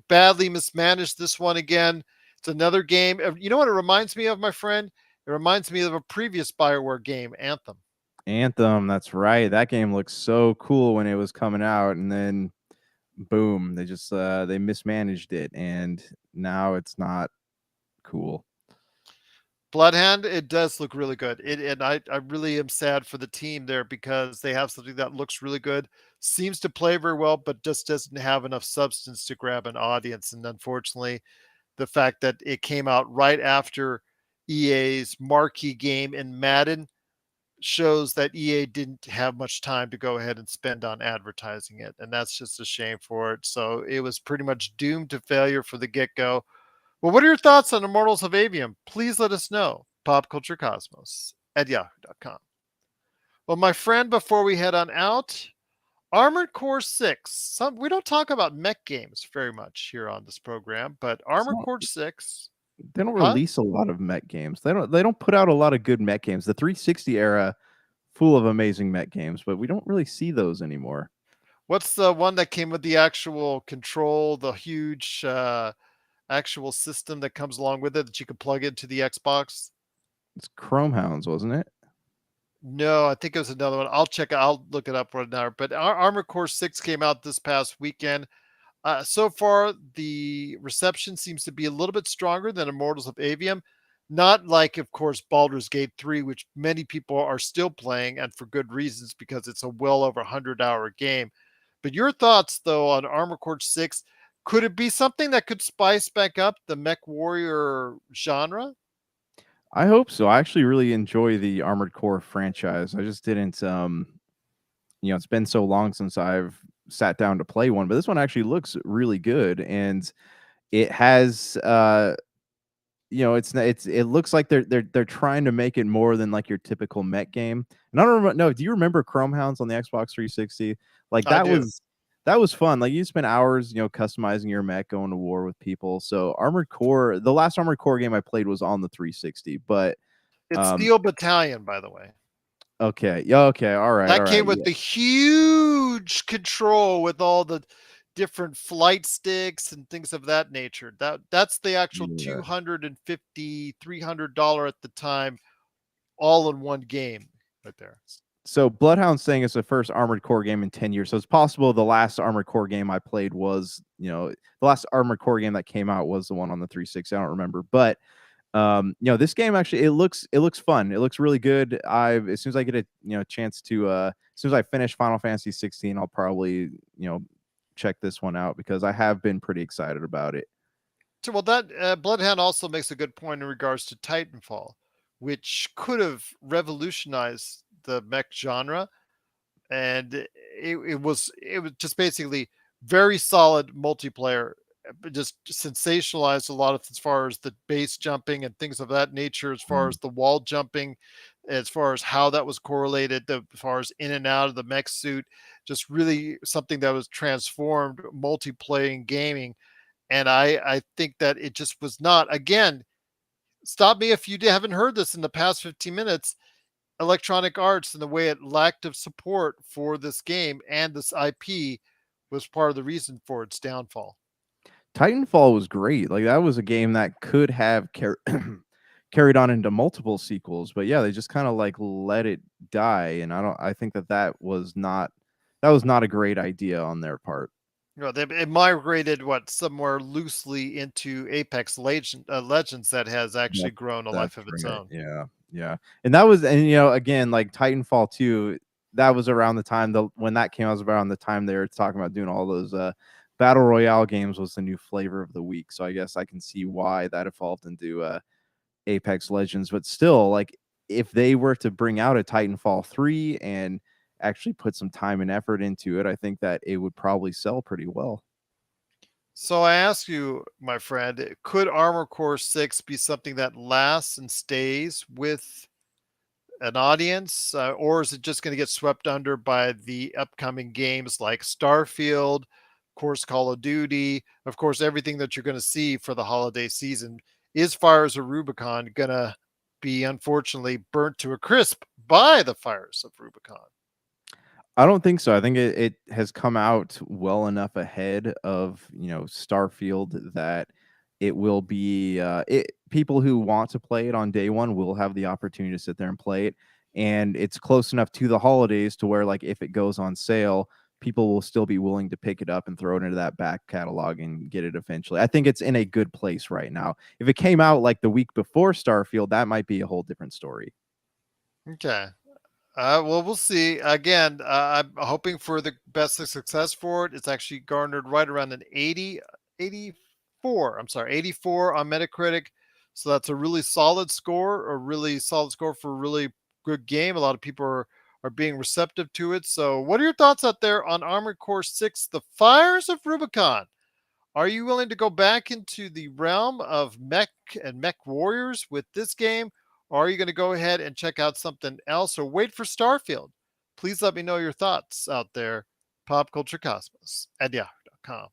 badly mismanaged this one again. It's another game. You know what it reminds me of, my friend? It reminds me of a previous Bioware game, Anthem. Anthem, that's right. That game looks so cool when it was coming out, and then boom, they mismanaged it, and now it's not cool. Bloodhand, it does look really good. And I really am sad for the team there because they have something that looks really good, seems to play very well, but just doesn't have enough substance to grab an audience. And unfortunately, the fact that it came out right after EA's marquee game in Madden shows that EA didn't have much time to go ahead and spend on advertising it. And that's just a shame for it. So it was pretty much doomed to failure for the get go. Well, what are your thoughts on Immortals of Avium? Please let us know. Popculturecosmos at yahoo.com. Well, my friend, before we head on out, Armored Core 6. We don't talk about mech games very much here on this program, but It's Armored not, Core 6, they don't huh? release a lot of mech games. They don't put out a lot of good mech games. The 360 era, full of amazing mech games, but we don't really see those anymore. What's the one that came with the actual control, the huge actual system that comes along with it that you can plug into the Xbox? It's Chrome Hounds, wasn't it? No, I think it was another one. I'll look it up right now. But Armored Core 6 came out this past weekend. So far, the reception seems to be a little bit stronger than Immortals of Avium. Not like, of course, Baldur's Gate 3, which many people are still playing, and for good reasons, because it's a well over 100-hour game. But your thoughts, though, on Armor Core 6, could it be something that could spice back up the mech warrior genre? I hope so. I actually really enjoy the Armored Core franchise. I just didn't it's been so long since I've sat down to play one, but this one actually looks really good, and it has it looks like they're trying to make it more than like your typical mech game. And I don't remember, no, do you remember Chrome Hounds on the Xbox 360? Like I do. that was fun. Like you spent hours, customizing your mech, going to war with people. So Armored Core, the last Armored Core game I played was on the 360, but It's um Steel Battalion, by the way. okay. Yeah, okay. That All right. came with Yeah. the huge control with all the different flight sticks and things of that nature. That's the actual Yeah. 250 $300 at the time, all in one game right there. So Bloodhound's saying it's the first Armored Core game in 10 years. So it's possible the last Armored Core game I played was, the last Armored Core game that came out was the one on the 360. I don't remember. But this game actually it looks fun. It looks really good. As soon as I get a chance to as soon as I finish Final Fantasy 16, I'll probably, check this one out because I have been pretty excited about it. So, well, that Bloodhound also makes a good point in regards to Titanfall, which could have revolutionized the mech genre, and it was just basically very solid multiplayer. just sensationalized a lot of as far as the base jumping and things of that nature, as far Mm. as the wall jumping, as far as how that was correlated, as far as in and out of the mech suit, just really something that was transformed multiplayer gaming. And I think that it just was not, again, stop me if you haven't heard this in the past 15 minutes. Electronic Arts and the way it lacked of support for this game and this IP was part of the reason for its downfall. Titanfall was great. Like that was a game that could have carried on into multiple sequels, but yeah, they just kind of like let it die, and I think that that was not a great idea on their part. You know, they it migrated what somewhere loosely into Legends that has actually That's grown a life that's of its right. own. Yeah. Yeah. And that was, and again, like Titanfall 2, that was around the time when that came out, was around the time they were talking about doing all those battle royale games was the new flavor of the week. So I guess I can see why that evolved into Apex Legends, but still, like if they were to bring out a Titanfall 3 and actually put some time and effort into it, I think that it would probably sell pretty well. So I ask you, my friend, could Armor Core 6 be something that lasts and stays with an audience, or is it just going to get swept under by the upcoming games like Starfield, of course, Call of Duty, of course, everything that you're going to see for the holiday season? Is Fires of Rubicon going to be unfortunately burnt to a crisp by the fires of Rubicon? I don't think so. I think it has come out well enough ahead of, Starfield that it will be people who want to play it on day one will have the opportunity to sit there and play it. And it's close enough to the holidays to where like if it goes on sale, people will still be willing to pick it up and throw it into that back catalog and get it eventually. I think it's in a good place right now. If it came out like the week before Starfield, that might be a whole different story. Okay. Well, we'll see. Again, I'm hoping for the best of success for it. It's actually garnered right around an 84. I'm sorry, 84 on Metacritic. So that's a really solid score, a really solid score for a really good game. A lot of people are being receptive to it. So, what are your thoughts out there on Armored Core 6, The Fires of Rubicon? Are you willing to go back into the realm of mech and mech warriors with this game? Or are you going to go ahead and check out something else or wait for Starfield? Please let me know your thoughts out there. Popculturecosmos at yahoo.com.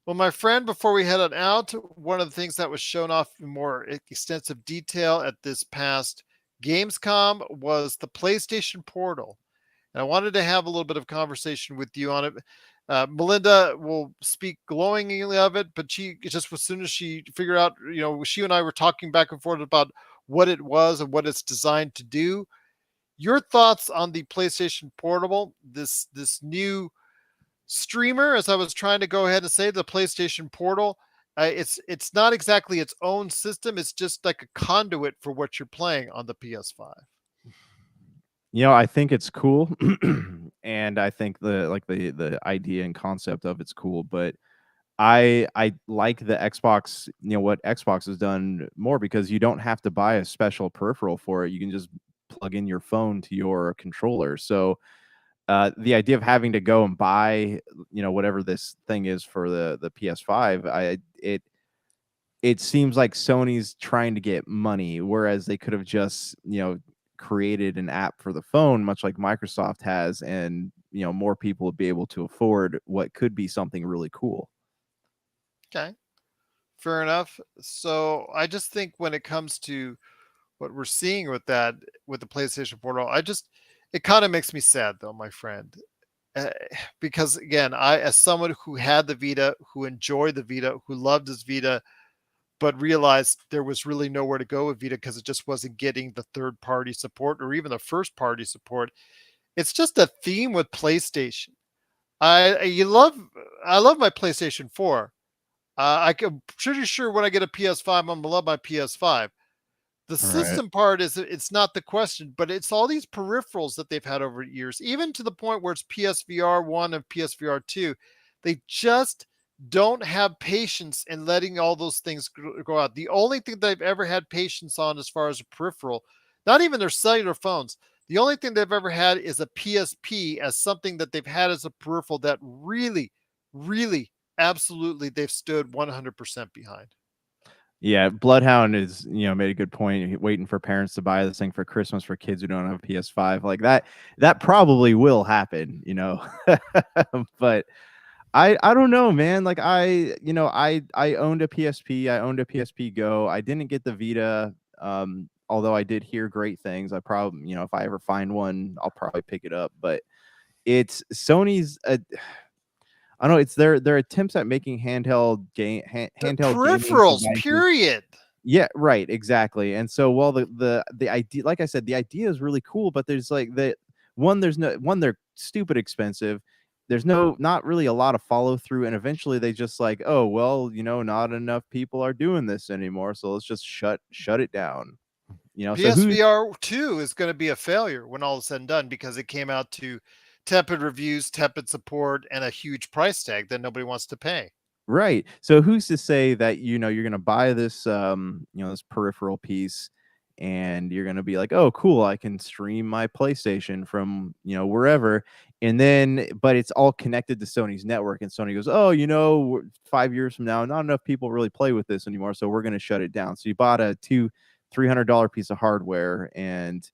Well, my friend, before we head on out, one of the things that was shown off in more extensive detail at this past Gamescom was the PlayStation Portal. And I wanted to have a little bit of conversation with you on it. Melinda will speak glowingly of it, but she just as soon as she figured out, she and I were talking back and forth about what it was and what it's designed to do. Your thoughts on the PlayStation Portable, this new streamer, as I was trying to go ahead and say, the PlayStation Portal. It's not exactly its own system. It's just like a conduit for what you're playing on the PS5. I think it's cool, and I think the idea and concept of it's cool, but I like the Xbox, what Xbox has done more because you don't have to buy a special peripheral for it. You can just plug in your phone to your controller. So the idea of having to go and buy, whatever this thing is for the PS5, it seems like Sony's trying to get money, whereas they could have just, created an app for the phone, much like Microsoft has, and more people would be able to afford what could be something really cool. Okay, fair enough. So I just think when it comes to what we're seeing with that, with the PlayStation Portal, it kind of makes me sad though, my friend. Uh, because again, as someone who had the Vita, who enjoyed the Vita, who loved his Vita, but realized there was really nowhere to go with Vita because it just wasn't getting the third party support or even the first party support. It's just a theme with PlayStation. I you love I love my PlayStation 4. I'm pretty sure when I get a PS5, I'm gonna love my PS5. The All right. system part is it's not the question, but it's all these peripherals that they've had over the years, even to the point where it's PSVR 1 and PSVR 2. They just don't have patience in letting all those things go out. The only thing they've ever had patience on as far as a peripheral, not even their cellular phones, the only thing they've ever had is a PSP as something that they've had as a peripheral that really, really absolutely they've stood 100% behind. Yeah, Bloodhound is, made a good point. Waiting for parents to buy this thing for Christmas for kids who don't have a PS5. Like that probably will happen. But I don't know, man. Like I owned a PSP, I owned a PSP Go. I didn't get the Vita, although I did hear great things. I probably, if I ever find one, I'll probably pick it up. But it's Sony's I don't know, it's their attempts at making The handheld gaming peripherals, devices. period. Yeah, right, exactly. And so while the idea, like I said, the idea is really cool, but there's like they're stupid expensive. There's not really a lot of follow through, and eventually they just like, oh well, not enough people are doing this anymore, so let's just shut it down. So who PSVR 2 is going to be a failure when all is said and done because it came out to tepid reviews, tepid support, and a huge price tag that nobody wants to pay. Right. So who's to say that you're gonna buy this this peripheral piece and you're gonna be like, oh cool, I can stream my PlayStation from wherever, and then but it's all connected to Sony's network, and Sony goes, oh 5 years from now, not enough people really play with this anymore, so we're gonna shut it down. So you bought a $200-300 piece of hardware, and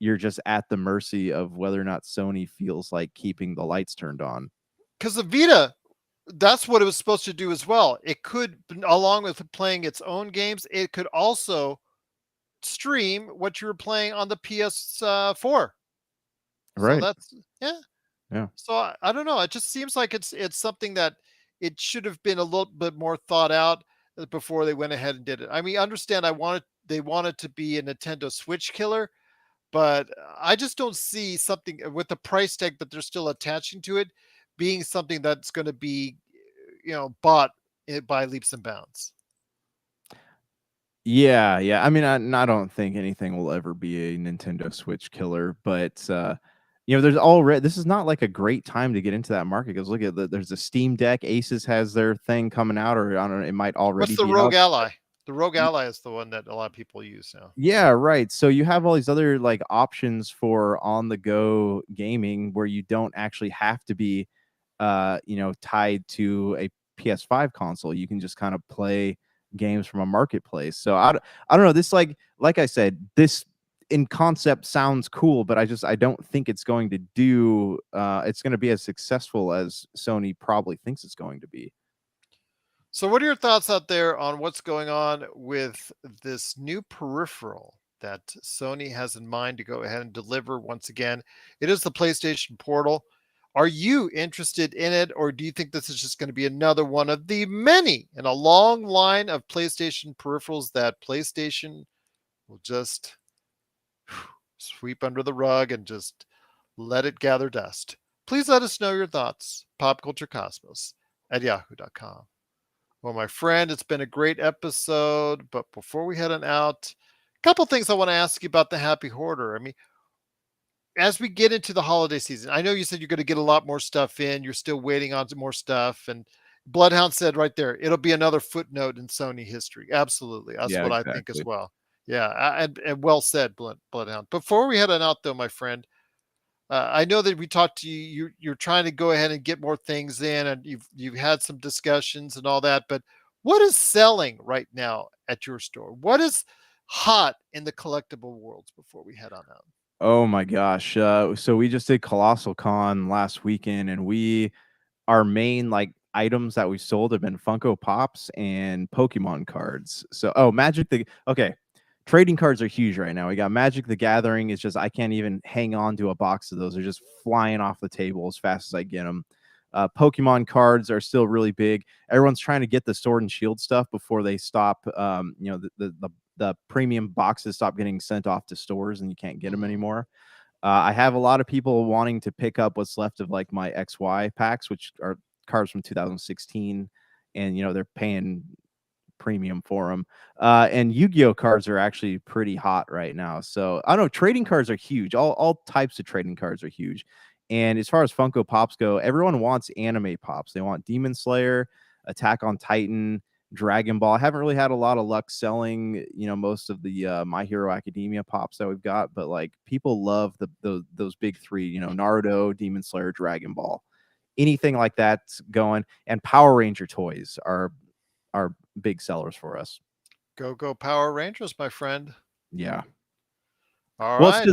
you're just at the mercy of whether or not Sony feels like keeping the lights turned on. Because the Vita, that's what it was supposed to do as well. It could, along with playing its own games, it could also stream what you were playing on the PS4. So Right. that's, yeah. Yeah. So I don't know. It just seems like it's something that it should have been a little bit more thought out before they went ahead and did it. I mean, understand they wanted to be a Nintendo Switch killer, but I just don't see something with the price tag that they're still attaching to it being something that's going to be, bought by leaps and bounds. Yeah, yeah. I mean, I don't think anything will ever be a Nintendo Switch killer, but there's already this is not like a great time to get into that market because look at there's a Steam Deck. Asus has their thing coming out, or I don't know, it might What's already the be Rogue out. Ally? The Rogue Ally is the one that a lot of people use now. Yeah, right. So you have all these other like options for on the go gaming where you don't actually have to be tied to a PS5 console. You can just kind of play games from a marketplace. So I don't know, this like I said, this in concept sounds cool, but I don't think it's going to do it's going to be as successful as Sony probably thinks it's going to be. So, what are your thoughts out there on what's going on with this new peripheral that Sony has in mind to go ahead and deliver once again? It is the PlayStation Portal. Are you interested in it, or do you think this is just going to be another one of the many in a long line of PlayStation peripherals that PlayStation will just sweep under the rug and just let it gather dust? Please let us know your thoughts. Popculturecosmos at yahoo.com. Well, my friend, it's been a great episode. But before we head on out, a couple things I want to ask you about the Happy Hoarder. I mean, as we get into the holiday season, I know you said you're going to get a lot more stuff in. You're still waiting on some more stuff. And Bloodhound said right there, it'll be another footnote in Sony history. Absolutely. That's Yeah, what I think as exactly. well. Yeah. And well said, Bloodhound. Before we head on out, though, my friend, I know that we talked to you. You're trying to go ahead and get more things in, and you've had some discussions and all that. But what is selling right now at your store? What is hot in the collectible worlds before we head on out? Oh my gosh. So we just did Colossal Con last weekend, and our main like items that we sold have been Funko Pops and Pokemon cards. So okay. Trading cards are huge right now. We got Magic the Gathering. It's just I can't even hang on to a box of those. They're just flying off the table as fast as I get them. Pokemon cards are still really big. Everyone's trying to get the Sword and Shield stuff before they stop. The premium boxes stop getting sent off to stores and you can't get them Mhm. anymore. I have a lot of people wanting to pick up what's left of like my XY packs, which are cards from 2016, and they're paying premium for them. And Yu-Gi-Oh cards are actually pretty hot right now. So I don't know. Trading cards are huge. All types of trading cards are huge. And as far as Funko Pops go, everyone wants anime pops. They want Demon Slayer, Attack on Titan, Dragon Ball. I haven't really had a lot of luck selling, most of the My Hero Academia pops that we've got, but like people love those big three, Naruto, Demon Slayer, Dragon Ball. anything like that's going. And Power Ranger toys are big sellers for us. Go, go Power Rangers, my friend. Yeah. All Well, it's right.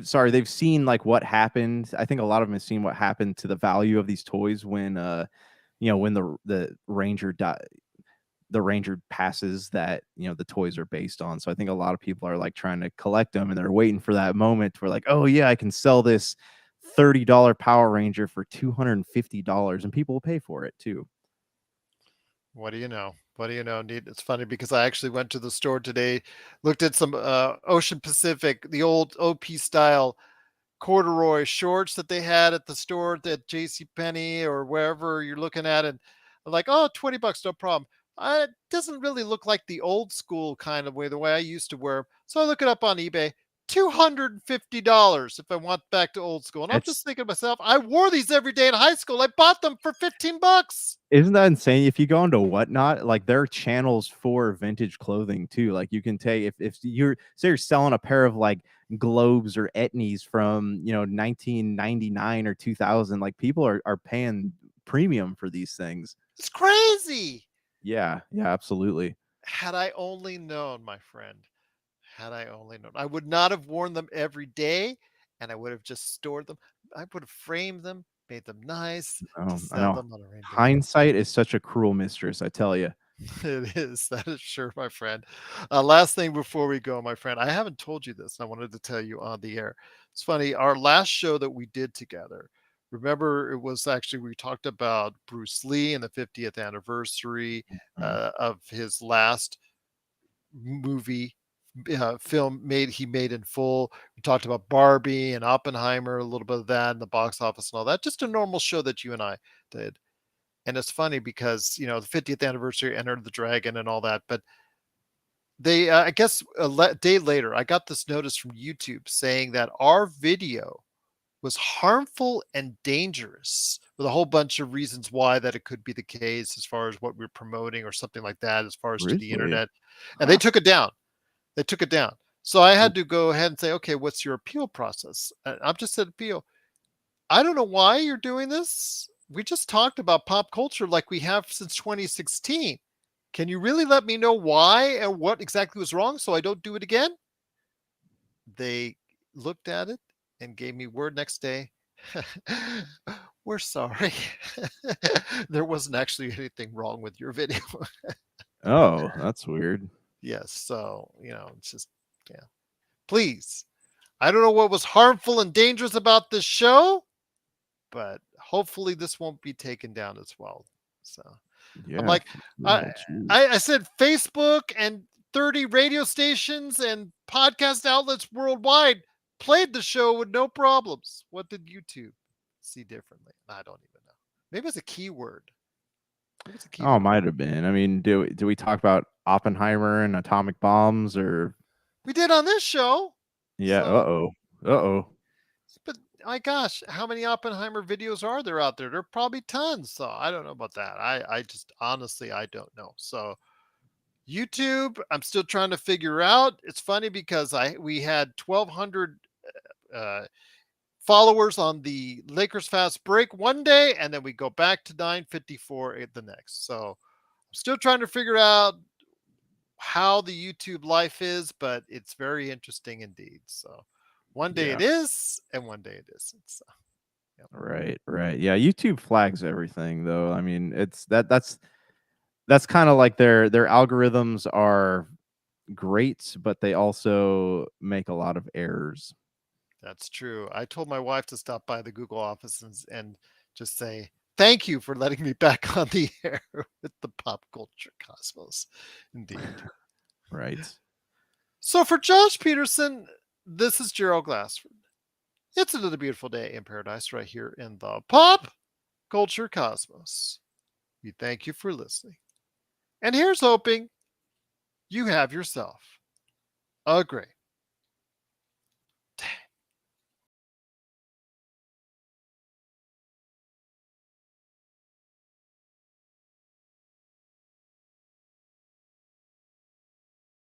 because they've seen like what happened. I think a lot of them have seen what happened to the value of these toys when when the ranger passes that the toys are based on. So I think a lot of people are like trying to collect them, and they're waiting for that moment where like, oh yeah, I can sell this $30 Power Ranger for $250, and people will pay for it too. What do you know? What do you know? It's funny because I actually went to the store today, looked at some Ocean Pacific, the old OP style corduroy shorts that they had at the store at JC Penney or wherever you're looking at, and I'm like, oh, $20, no problem. It doesn't really look like the old school kind of way, the way I used to wear 'em. So I look it up on eBay. $250 if I want back to old school. And I'm It's just thinking to myself, I wore these every day in high school. I bought them for $15. Isn't that insane? If you go into Whatnot, like there are channels for vintage clothing too. Like you can take if you're say you're selling a pair of like globes or etnies from 1999 or 2000, like people are paying premium for these things. It's crazy. Yeah, yeah, absolutely. Had I only known, my friend, had I only known, I would not have worn them every day, and I would have just stored them. I would have framed them, made them nice to I sell know. them on a rainy day. Hindsight is such a cruel mistress, I tell you. It is. That is sure, my friend. Last thing before we go, my friend, I haven't told you this. I wanted to tell you on the air. It's funny. Our last show that we did together, remember, it was actually, we talked about Bruce Lee and the 50th anniversary Mm. of his last movie film he made in full. We talked about Barbie and Oppenheimer, a little bit of that in the box office and all that. Just a normal show that you and I did. And it's funny because the 50th anniversary, Enter the Dragon, and all that. But they, I guess, day later, I got this notice from YouTube saying that our video was harmful and dangerous, with a whole bunch of reasons why that it could be the case, as far as what we're promoting or something like that, as far as to the Really? internet. And they Huh. took it down. They took it down. So I W- had to go ahead and say, okay, what's your appeal process? I'm just at appeal. I don't know why you're doing this. We just talked about pop culture like we have since 2016. Can you really let me know why and what exactly was wrong so I don't do it again? They looked at it and gave me word next day. We're sorry. There wasn't actually anything wrong with your video. Oh, that's weird. Yes. So, it's just, yeah. Please. I don't know what was harmful and dangerous about this show, but hopefully this won't be taken down as well. So I'm Yeah. like, I, Oh, jeez. I said Facebook and 30 radio stations and podcast outlets worldwide played the show with no problems. What did YouTube see differently? I don't even know. Maybe it's a keyword. Maybe it's a Oh, keyword. might have been. I mean, do we talk about Oppenheimer and atomic bombs or We did on this show. yeah, So, uh-oh. Uh-oh. but my gosh, how many Oppenheimer videos are there out there? There are probably tons. So I don't know about that. I just honestly, I don't know. So YouTube, I'm still trying to figure out. It's funny because we had 1,200 uh, followers on the Lakers fast break one day, and then we go back to 954 the next. So I'm still trying to figure out how the YouTube life is, but it's very interesting indeed. So one day Yeah. it is, and one day it isn't. So, yep, Right, right. Yeah, YouTube flags everything though. I mean, that's kind of like their algorithms are great, but they also make a lot of errors. that's true. I told my wife to stop by the Google office and just say, thank you for letting me back on the air with the pop culture cosmos. Indeed. Right. So for Josh Peterson, this is Gerald Glassford. It's another beautiful day in paradise right here in the pop culture cosmos. We thank you for listening. And here's hoping you have yourself a great